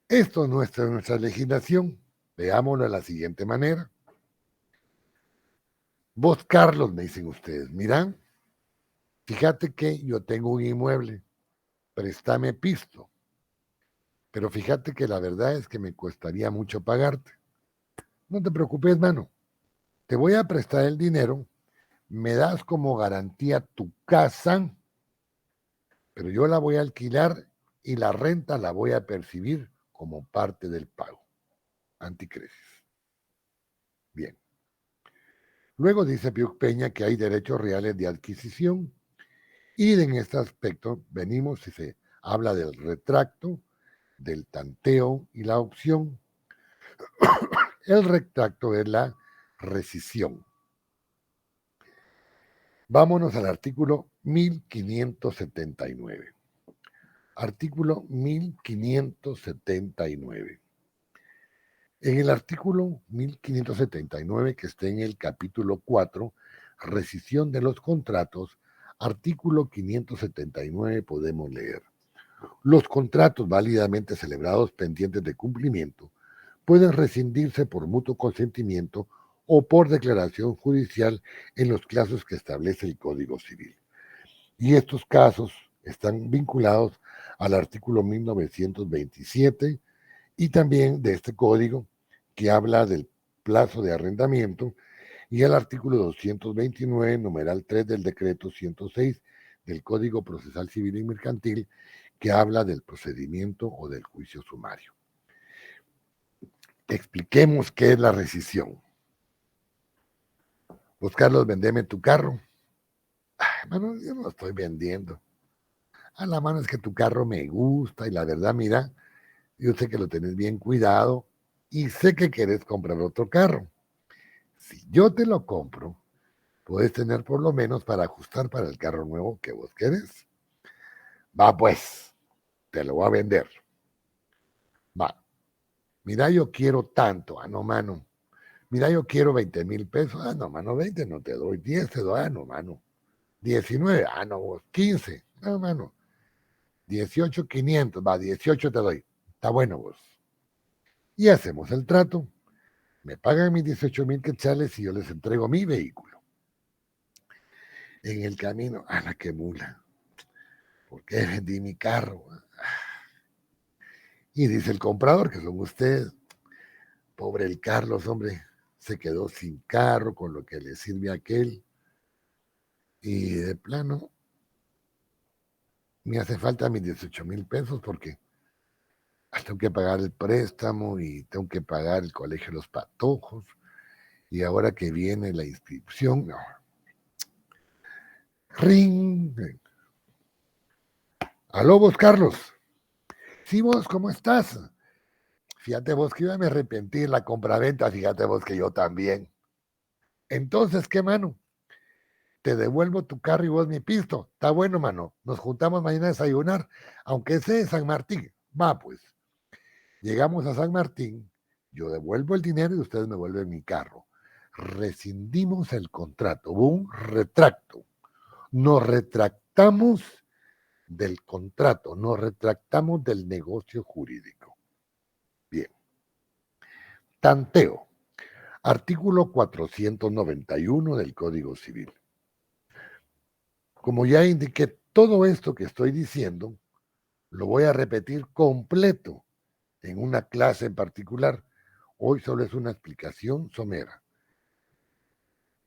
Esto no está en nuestra legislación. Veámoslo de la siguiente manera. Vos, Carlos, me dicen ustedes, mira, fíjate que yo tengo un inmueble, préstame pisto, pero fíjate que la verdad es que me costaría mucho pagarte. No te preocupes, mano, te voy a prestar el dinero, me das como garantía tu casa, pero yo la voy a alquilar y la renta la voy a percibir como parte del pago. Anticrisis. Bien. Luego dice Piuc Peña que hay derechos reales de adquisición y en este aspecto venimos y se habla del retracto, del tanteo y la opción. El retracto es la rescisión. Vámonos al artículo 1579. Artículo 1579. En el artículo 1579, que está en el capítulo 4, rescisión de los contratos, artículo 579, podemos leer: los contratos válidamente celebrados pendientes de cumplimiento pueden rescindirse por mutuo consentimiento o por declaración judicial en los casos que establece el Código Civil. Y estos casos están vinculados al artículo 1927 y también de este código que habla del plazo de arrendamiento y el artículo 229, numeral 3 del decreto 106 del Código Procesal Civil y Mercantil que habla del procedimiento o del juicio sumario. Expliquemos qué es la rescisión. Vos, Carlos, vendeme tu carro. Mano, yo no lo estoy vendiendo. A la mano es que tu carro me gusta y la verdad, mira, yo sé que lo tenés bien cuidado y sé que querés comprar otro carro. Si yo te lo compro, puedes tener por lo menos para ajustar para el carro nuevo que vos querés. Va pues, te lo voy a vender. Va, mira, yo quiero tanto. Ah, no, mano. Mira, yo quiero 20,000 pesos. Ah, no, mano, 20 no te doy. 10 te doy. Ah, no, mano. 19. Ah, no, vos. 15. Ah, mano. 18,500. Va, 18 te doy. Está bueno vos. Y hacemos el trato. Me pagan mis 18,000 quetzales y yo les entrego mi vehículo. En el camino, a la que mula. ¿Por qué vendí mi carro? Y dice el comprador, que son ustedes, pobre el Carlos, hombre, se quedó sin carro, con lo que le sirve a aquel. Y de plano, me hace falta mis 18,000 pesos porque tengo que pagar el préstamo y tengo que pagar el colegio de los patojos. Y ahora que viene la inscripción, no. Ring. Aló, vos, Carlos. Sí, vos, ¿cómo estás? Fíjate vos que iba a me arrepentir la compraventa, fíjate vos que yo también. Entonces, ¿qué, mano? Te devuelvo tu carro y vos mi pisto. Está bueno, mano. Nos juntamos mañana a desayunar, aunque sea en San Martín. Va, pues. Llegamos a San Martín, yo devuelvo el dinero y ustedes me vuelven mi carro. Rescindimos el contrato, hubo un retracto. Nos retractamos del contrato, nos retractamos del negocio jurídico. Bien. Tanteo. Artículo 491 del Código Civil. Como ya indiqué, todo esto que estoy diciendo lo voy a repetir completo en una clase en particular. Hoy solo es una explicación somera.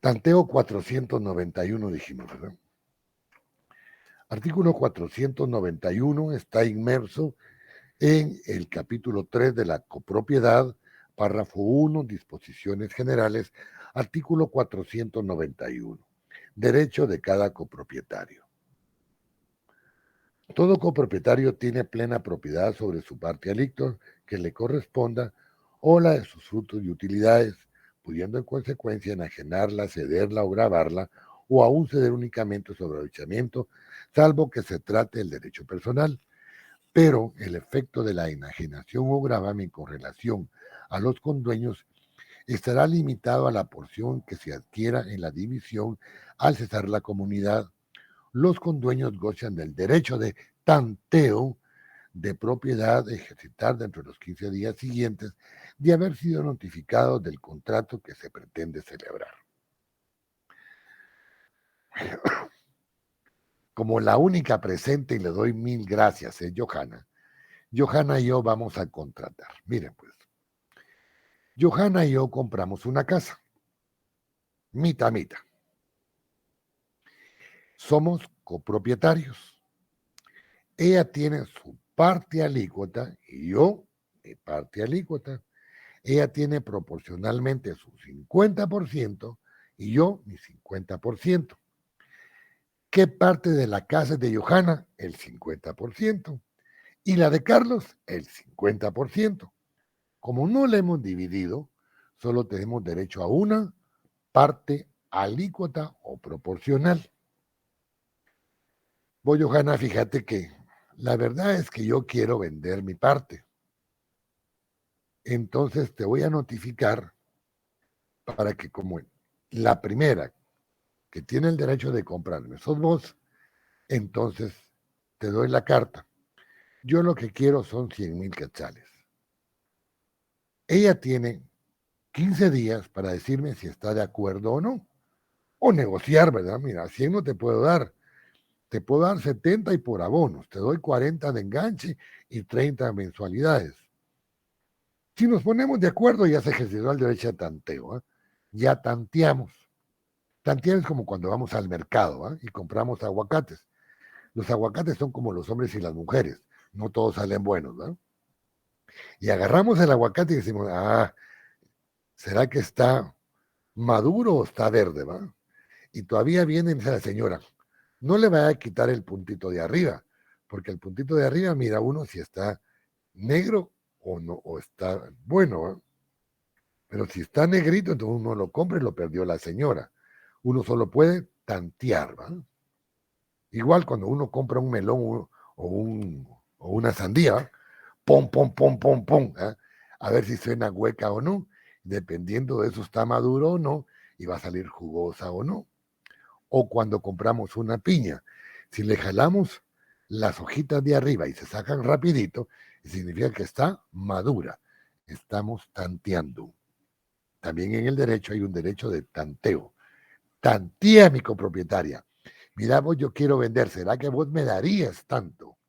Tanteo 491 dijimos, ¿verdad? Artículo 491 está inmerso en el capítulo 3 de la copropiedad, párrafo 1, disposiciones generales, artículo 491, derecho de cada copropietario. Todo copropietario tiene plena propiedad sobre su parte alíquota que le corresponda o la de sus frutos y utilidades, pudiendo en consecuencia enajenarla, cederla o gravarla, o aún ceder únicamente su aprovechamiento, salvo que se trate del derecho personal. Pero el efecto de la enajenación o gravamen con relación a los condueños estará limitado a la porción que se adquiera en la división al cesar la comunidad. Los condueños gozan del derecho de tanteo de propiedad de ejercitar dentro de los 15 días siguientes de haber sido notificados del contrato que se pretende celebrar. Como la única presente, y le doy 1000 gracias, es Johanna. Johanna y yo vamos a contratar. Miren pues, Johanna y yo compramos una casa, mitad, mitad. Somos copropietarios. Ella tiene su parte alícuota y yo mi parte alícuota. Ella tiene proporcionalmente su 50% y yo mi 50%. ¿Qué parte de la casa es de Johanna? El 50%. Y la de Carlos, el 50%. Como no la hemos dividido, solo tenemos derecho a una parte alícuota o proporcional. Vos, Johanna, fíjate que la verdad es que yo quiero vender mi parte. Entonces te voy a notificar para que como la primera que tiene el derecho de comprarme sos vos, entonces te doy la carta. Yo lo que quiero son 100,000 quetzales. Ella tiene 15 días para decirme si está de acuerdo o no. O negociar, ¿verdad? Mira, 100 no te puedo dar. Te puedo dar 70 y por abonos. Te doy 40 de enganche y 30 de mensualidades. Si nos ponemos de acuerdo, ya se ejerció el derecho de tanteo. ¿Eh? Ya tanteamos. Tantear es como cuando vamos al mercado y compramos aguacates. Los aguacates son como los hombres y las mujeres. No todos salen buenos, ¿no? Y agarramos el aguacate y decimos, ¿será que está maduro o está verde, va? Y todavía viene y dice la señora, no le vaya a quitar el puntito de arriba, porque el puntito de arriba mira uno si está negro o no, o está bueno, ¿va? Pero si está negrito, entonces uno lo compra y lo perdió la señora. Uno solo puede tantear, ¿va? Igual cuando uno compra un melón o una sandía, ¿va? Pom, pom, pom, pom, pom, ¿eh? A ver si suena hueca o no. Dependiendo de eso está maduro o no, y va a salir jugosa o no. O cuando compramos una piña, si le jalamos las hojitas de arriba y se sacan rapidito, significa que está madura. Estamos tanteando. También en el derecho hay un derecho de tanteo. Tantía mi copropietaria. Mira, vos yo quiero vender, ¿será que vos me darías tanto?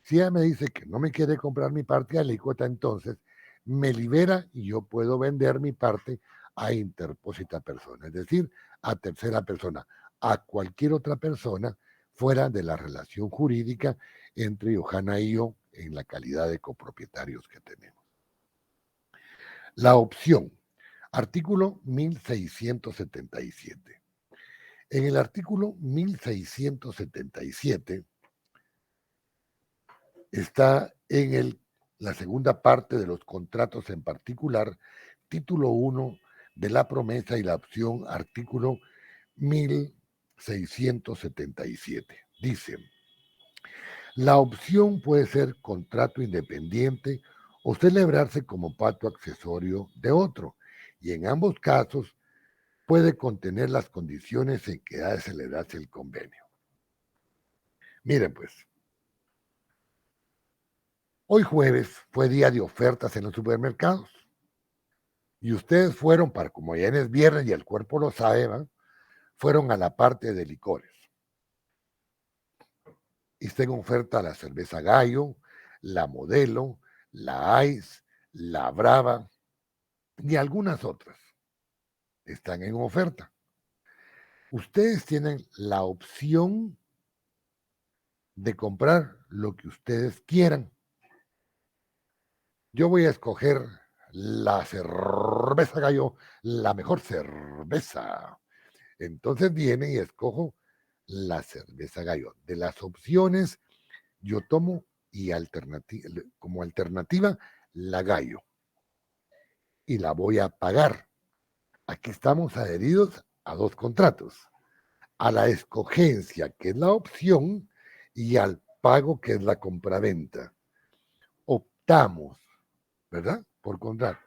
Si ella me dice que no me quiere comprar mi parte alícuota, entonces me libera y yo puedo vender mi parte a interpósita persona, es decir, a tercera persona, a cualquier otra persona fuera de la relación jurídica entre Johanna y yo en la calidad de copropietarios que tenemos. La opción, artículo 1677. En el artículo 1677 está en la segunda parte de los contratos en particular, título 1 de la promesa y la opción, artículo 1677. Dice, la opción puede ser contrato independiente o celebrarse como pacto accesorio de otro, y en ambos casos puede contener las condiciones en que ha de celebrarse el convenio. Miren pues, hoy jueves fue día de ofertas en los supermercados. Y ustedes fueron, como ya es viernes y el cuerpo lo sabe, ¿va? Fueron a la parte de licores. Y está en oferta la cerveza Gallo, la Modelo, la Ice, la Brava y algunas otras. Están en oferta. Ustedes tienen la opción de comprar lo que ustedes quieran. Yo voy a escoger la cerveza Gallo, la mejor cerveza. Entonces viene y escojo la cerveza Gallo. De las opciones, yo tomo y como alternativa la Gallo y la voy a pagar. Aquí estamos adheridos a dos contratos, a la escogencia, que es la opción, y al pago, que es la compraventa. Optamos, ¿verdad? Por comprar.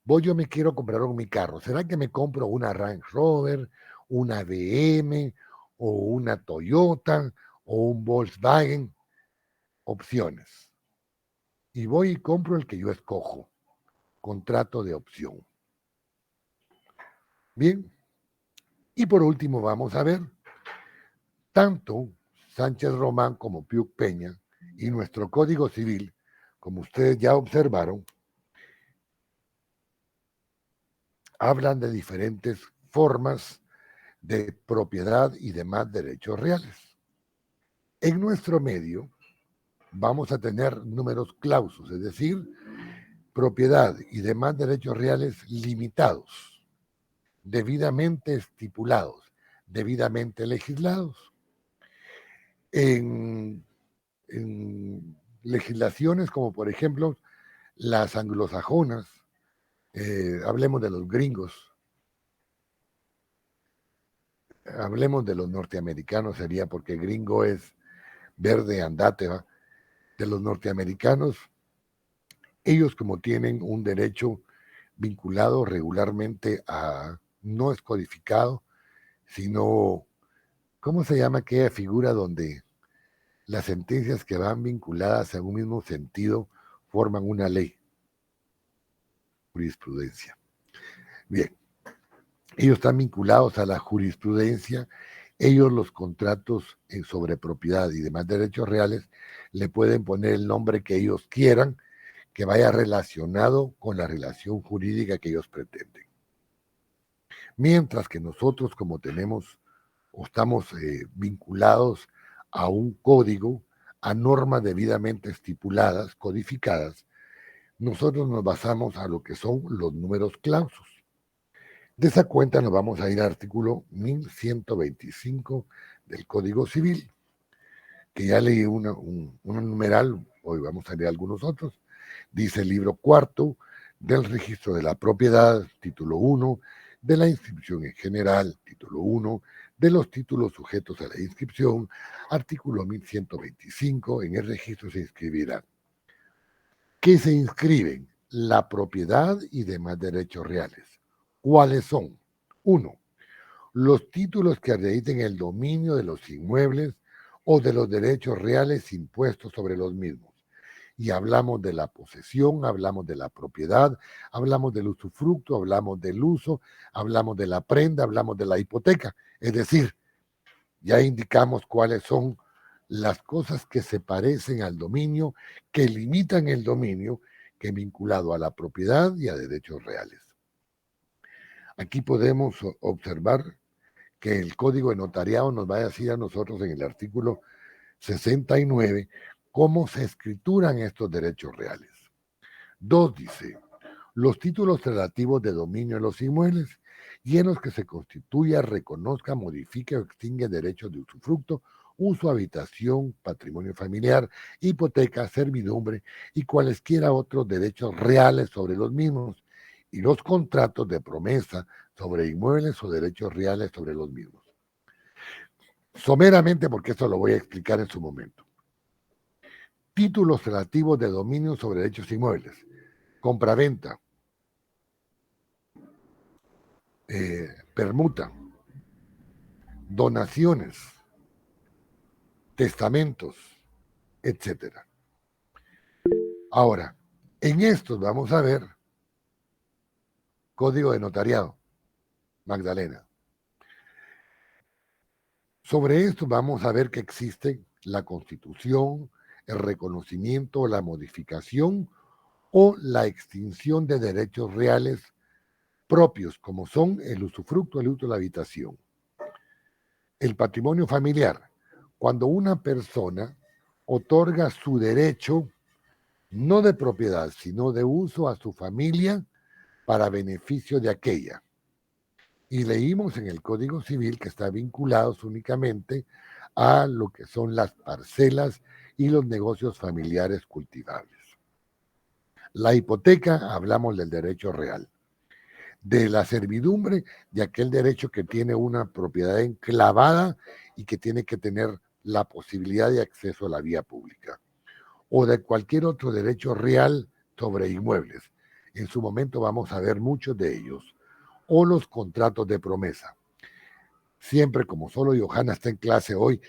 Yo me quiero comprar mi carro. ¿Será que me compro una Range Rover, una BM o una Toyota o un Volkswagen? Opciones. Y voy y compro el que yo escojo. Contrato de opción. Bien. Y por último vamos a ver, tanto Sánchez Román como Piuc Peña y nuestro Código Civil, como ustedes ya observaron, hablan de diferentes formas de propiedad y demás derechos reales. En nuestro medio vamos a tener números clausus, es decir, propiedad y demás derechos reales limitados, debidamente estipulados, debidamente legislados. En legislaciones como por ejemplo las anglosajonas, hablemos de los gringos, hablemos de los norteamericanos, sería porque gringo es verde andate, ¿va? De los norteamericanos, ellos como tienen un derecho vinculado regularmente a, no es codificado, sino, ¿cómo se llama aquella figura donde las sentencias que van vinculadas a un mismo sentido forman una ley? Jurisprudencia. Bien, ellos están vinculados a la jurisprudencia, ellos los contratos sobre propiedad y demás derechos reales le pueden poner el nombre que ellos quieran, que vaya relacionado con la relación jurídica que ellos pretenden. Mientras que nosotros, como tenemos o estamos vinculados a un código, a normas debidamente estipuladas, codificadas, nosotros nos basamos a lo que son los números clausus. De esa cuenta nos vamos a ir al artículo 1125 del Código Civil, que ya leí un numeral, hoy vamos a leer algunos otros. Dice el libro cuarto del registro de la propiedad, título 1, de la inscripción en general, título 1, de los títulos sujetos a la inscripción, artículo 1125, en el registro se inscribirán. ¿Qué se inscriben? La propiedad y demás derechos reales. ¿Cuáles son? 1. Los títulos que acrediten el dominio de los inmuebles o de los derechos reales impuestos sobre los mismos. Y hablamos de la posesión, hablamos de la propiedad, hablamos del usufructo, hablamos del uso, hablamos de la prenda, hablamos de la hipoteca. Es decir, ya indicamos cuáles son las cosas que se parecen al dominio, que limitan el dominio, que es vinculado a la propiedad y a derechos reales. Aquí podemos observar que el Código de Notariado nos va a decir a nosotros en el artículo 69 cómo se escrituran estos derechos reales. 2 dice, los títulos relativos de dominio de los inmuebles y en los que se constituya, reconozca, modifique o extingue derechos de usufructo, uso, habitación, patrimonio familiar, hipoteca, servidumbre y cualesquiera otros derechos reales sobre los mismos, y los contratos de promesa sobre inmuebles o derechos reales sobre los mismos. Someramente, porque esto lo voy a explicar en su momento. Títulos relativos de dominio sobre derechos inmuebles, compraventa, permuta, donaciones, testamentos, etc. Ahora, en estos vamos a ver Código de Notariado, Magdalena. Sobre esto vamos a ver que existe la constitución, el reconocimiento, la modificación o la extinción de derechos reales propios, como son el usufructo, el uso de la habitación. El patrimonio familiar, cuando una persona otorga su derecho no de propiedad, sino de uso a su familia para beneficio de aquella. Y leímos en el Código Civil que está vinculados únicamente a lo que son las parcelas y los negocios familiares cultivables. La hipoteca, hablamos del derecho real. De la servidumbre, de aquel derecho que tiene una propiedad enclavada y que tiene que tener la posibilidad de acceso a la vía pública. O de cualquier otro derecho real sobre inmuebles. En su momento vamos a ver muchos de ellos. O los contratos de promesa. Siempre, como solo Johanna está en clase hoy,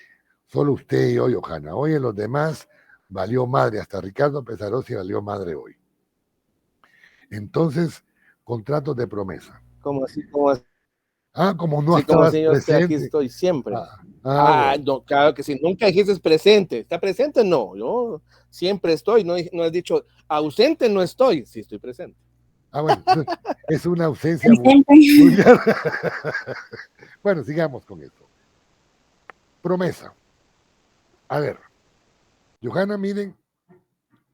solo usted y yo, Johanna. Hoy en los demás valió madre, hasta Ricardo Pesarosi valió madre hoy. Entonces, contratos de promesa. ¿Cómo así? ¿Cómo así? Como no ¿Cómo estabas así? Yo estoy aquí, presente. estoy siempre. Bueno. No, claro que sí. Nunca dijiste presente. ¿Está presente? No, yo siempre estoy. No has dicho ausente, no estoy. Sí, estoy presente. Bueno, es una ausencia Bueno, sigamos con esto. Promesa. A ver, Johanna, miren,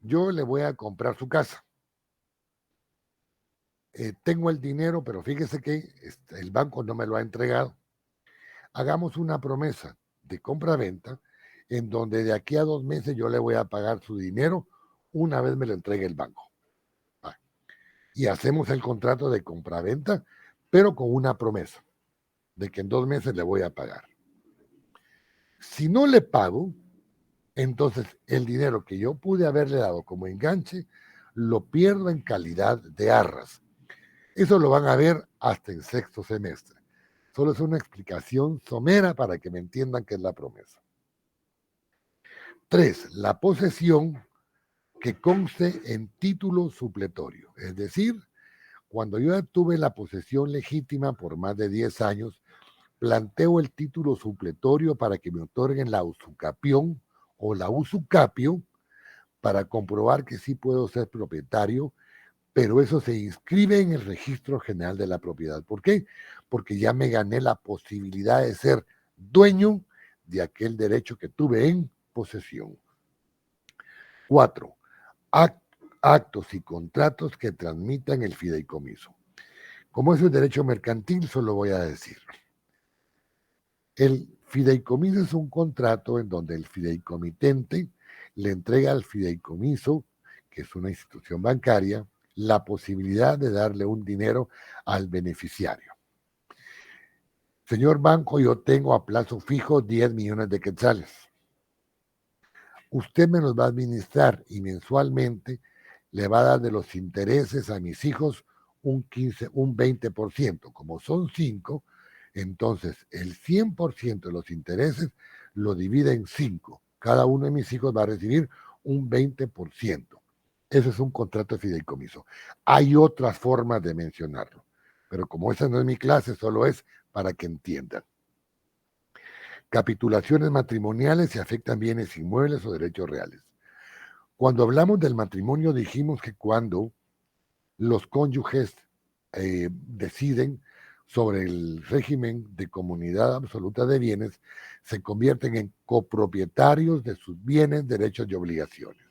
yo le voy a comprar su casa. Tengo el dinero, pero fíjese que el banco no me lo ha entregado. Hagamos una promesa de compra-venta en donde de aquí a 2 meses yo le voy a pagar su dinero una vez me lo entregue el banco. Y hacemos el contrato de compra-venta, pero con una promesa de que en 2 meses le voy a pagar. Si no le pago, entonces el dinero que yo pude haberle dado como enganche, lo pierdo en calidad de arras. Eso lo van a ver hasta en 6º semestre. Solo es una explicación somera para que me entiendan qué es la promesa. 3. La posesión que conste en título supletorio. Es decir, cuando yo tuve la posesión legítima por más de 10 años, planteo el título supletorio para que me otorguen la usucapión o la usucapio para comprobar que sí puedo ser propietario, pero eso se inscribe en el registro general de la propiedad. ¿Por qué? Porque ya me gané la posibilidad de ser dueño de aquel derecho que tuve en posesión. 4. Actos y contratos que transmitan el fideicomiso. Como es un derecho mercantil, solo voy a decir. El fideicomiso es un contrato en donde el fideicomitente le entrega al fideicomiso, que es una institución bancaria, la posibilidad de darle un dinero al beneficiario. Señor banco, yo tengo a plazo fijo 10 millones de quetzales. Usted me los va a administrar y mensualmente le va a dar de los intereses a mis hijos un 20%. Como son 5, entonces el 100% de los intereses lo divide en 5. Cada uno de mis hijos va a recibir un 20%. Ese es un contrato de fideicomiso. Hay otras formas de mencionarlo, pero como esa no es mi clase, solo es para que entiendan. Capitulaciones matrimoniales se afectan bienes inmuebles o derechos reales. Cuando hablamos del matrimonio dijimos que cuando los cónyuges deciden sobre el régimen de comunidad absoluta de bienes, se convierten en copropietarios de sus bienes, derechos y obligaciones.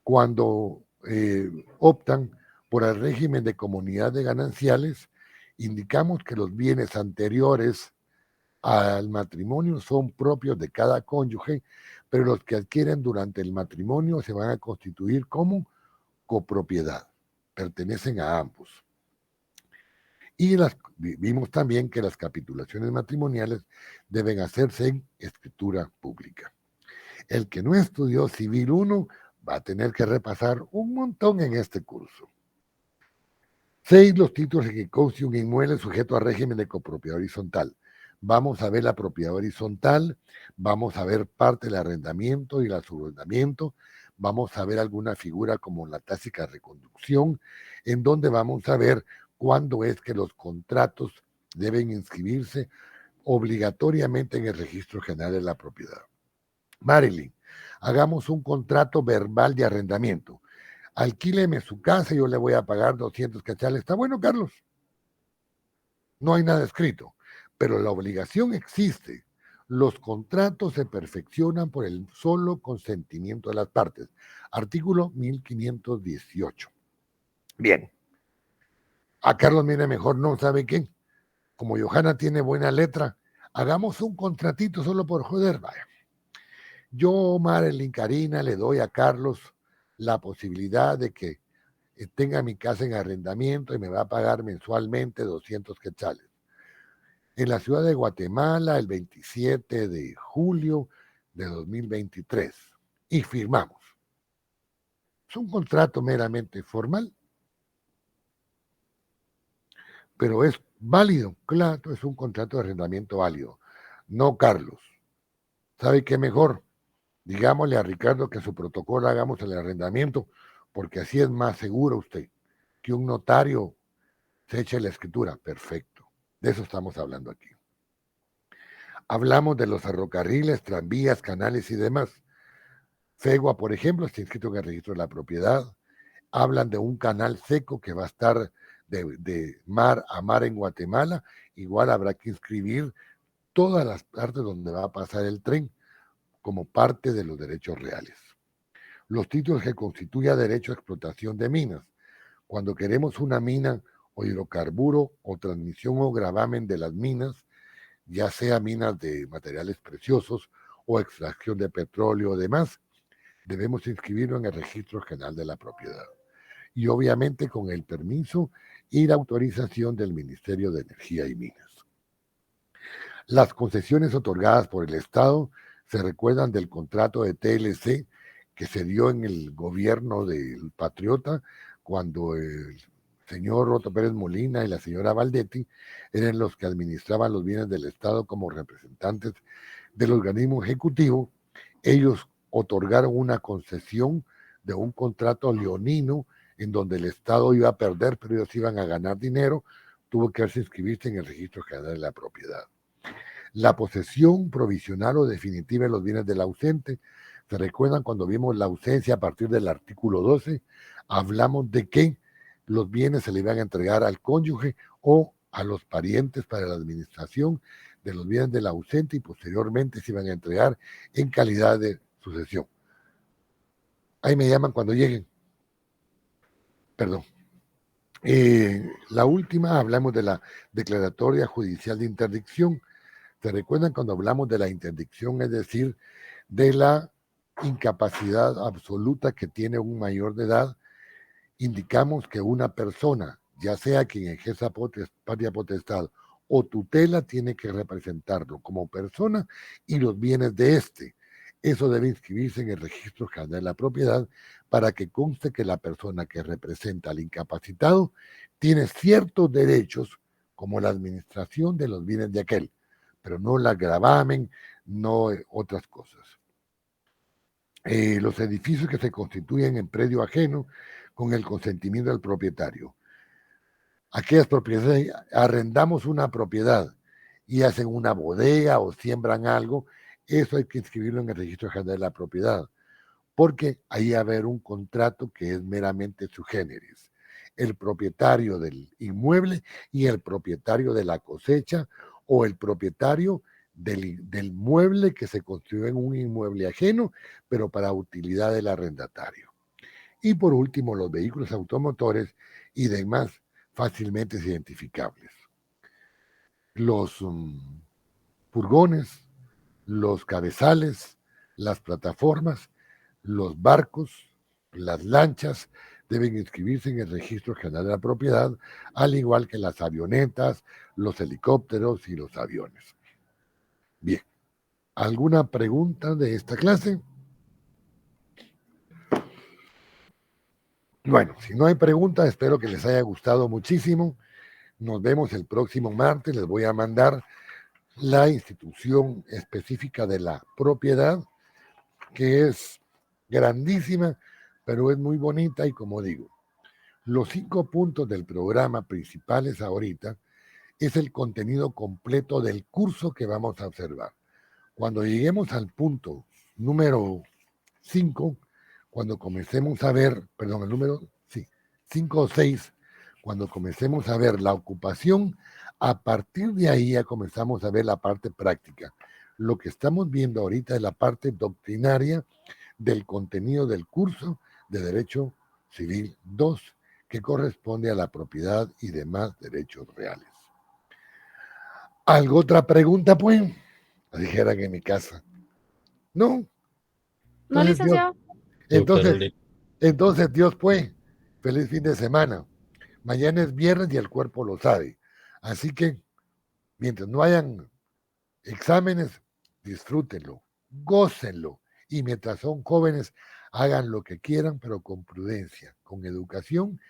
Cuando optan por el régimen de comunidad de gananciales, indicamos que los bienes anteriores al matrimonio son propios de cada cónyuge, pero los que adquieren durante el matrimonio se van a constituir como copropiedad, pertenecen a ambos. Y vimos también que las capitulaciones matrimoniales deben hacerse en escritura pública. El que no estudió Civil 1 va a tener que repasar un montón en este curso. 6. Los títulos en que conste un inmueble sujeto a régimen de copropiedad horizontal. Vamos a ver la propiedad horizontal, vamos a ver parte del arrendamiento y el subarrendamiento, vamos a ver alguna figura como la tácita reconducción, en donde vamos a ver cuándo es que los contratos deben inscribirse obligatoriamente en el registro general de la propiedad. Marilyn, hagamos un contrato verbal de arrendamiento. Alquíleme su casa y yo le voy a pagar 200 quetzales. ¿Está bueno, Carlos? No hay nada escrito. pero la obligación existe. Los contratos se perfeccionan por el solo consentimiento de las partes. Artículo 1518. Bien. A Carlos viene mejor, no, ¿sabe qué? Como Johanna tiene buena letra, hagamos un contratito solo por joder, vaya. Yo, Marilyn Karina, le doy a Carlos la posibilidad de que tenga mi casa en arrendamiento y me va a pagar mensualmente 200 quetzales. En la ciudad de Guatemala, el 27 de julio de 2023. Y firmamos. Es un contrato meramente formal, pero es válido, claro, es un contrato de arrendamiento válido. No, Carlos. ¿Sabe qué mejor? Digámosle a Ricardo que en su protocolo hagamos el arrendamiento, porque así es más seguro usted que un notario se eche la escritura. Perfecto. De eso estamos hablando aquí. Hablamos de los ferrocarriles, tranvías, canales y demás. FEGUA, por ejemplo, está inscrito en el registro de la propiedad. Hablan de un canal seco que va a estar de mar a mar en Guatemala. Igual habrá que inscribir todas las partes donde va a pasar el tren como parte de los derechos reales. Los títulos que constituyen derecho a explotación de minas. Cuando queremos una mina o hidrocarburo o transmisión o gravamen de las minas, ya sea minas de materiales preciosos o extracción de petróleo o demás, debemos inscribirlo en el Registro General de la Propiedad. Y obviamente con el permiso y la autorización del Ministerio de Energía y Minas. Las concesiones otorgadas por el Estado se recuerdan del contrato de TLC que se dio en el gobierno del Patriota cuando el señor Roto Pérez Molina y la señora Valdetti eran los que administraban los bienes del Estado como representantes del organismo ejecutivo. Ellos otorgaron una concesión de un contrato leonino en donde el Estado iba a perder, pero ellos iban a ganar dinero. Tuvo que inscribirse en el Registro General de la Propiedad. La posesión provisional o definitiva de los bienes del ausente. ¿Se recuerdan cuando vimos la ausencia a partir del artículo 12? Hablamos de que los bienes se le iban a entregar al cónyuge o a los parientes para la administración de los bienes del ausente y posteriormente se iban a entregar en calidad de sucesión. Ahí me llaman cuando lleguen. Perdón. La última, hablamos de la declaratoria judicial de interdicción. ¿Se recuerdan cuando hablamos de la interdicción? Es decir, de la incapacidad absoluta que tiene un mayor de edad. Indicamos que una persona, ya sea quien ejerza patria potestad o tutela, tiene que representarlo como persona y los bienes de éste. Eso debe inscribirse en el Registro General de la Propiedad para que conste que la persona que representa al incapacitado tiene ciertos derechos como la administración de los bienes de aquel, pero no la gravamen, no otras cosas. Los edificios que se constituyen en predio ajeno con el consentimiento del propietario. Aquellas propiedades, arrendamos una propiedad y hacen una bodega o siembran algo, eso hay que inscribirlo en el Registro General de la Propiedad, porque ahí va a haber un contrato que es meramente sui generis. El propietario del inmueble y el propietario de la cosecha o el propietario del mueble que se construyó en un inmueble ajeno, pero para utilidad del arrendatario. Y por último, los vehículos automotores y demás fácilmente identificables. Los furgones, los cabezales, las plataformas, los barcos, las lanchas, deben inscribirse en el Registro General de la Propiedad, al igual que las avionetas, los helicópteros y los aviones. Bien, ¿alguna pregunta de esta clase? Bueno, si no hay preguntas, espero que les haya gustado muchísimo. Nos vemos el próximo martes. Les voy a mandar la institución específica de la propiedad, que es grandísima, pero es muy bonita y como digo, los 5 puntos del programa principales ahorita es el contenido completo del curso que vamos a observar. Cuando lleguemos al punto número 5, cuando comencemos a ver, el número 5 o 6, cuando comencemos a ver la ocupación, A partir de ahí ya comenzamos a ver la parte práctica. Lo que estamos viendo ahorita es la parte doctrinaria del contenido del curso de Derecho Civil 2, que corresponde a la propiedad y demás derechos reales. ¿Alguna otra pregunta, pues? Dijeran en mi casa. ¿No? No, Entonces, licenciado. Entonces, Dios, pues, feliz fin de semana. Mañana es viernes y el cuerpo lo sabe. Así que, mientras no hayan exámenes, disfrútenlo, gócenlo. Y mientras son jóvenes, hagan lo que quieran, pero con prudencia, con educación,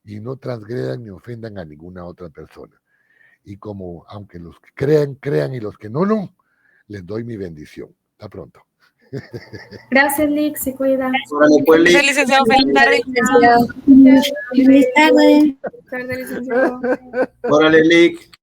y no transgredan ni ofendan a ninguna otra persona. Y como, aunque los que crean, y los que no, les doy mi bendición. Hasta pronto. Gracias, Lick, se cuida. Órale, pues, Lick. Gracias, licenciado. Feliz tarde. Feliz tarde. Tarde, licenciado. Órale, Lick.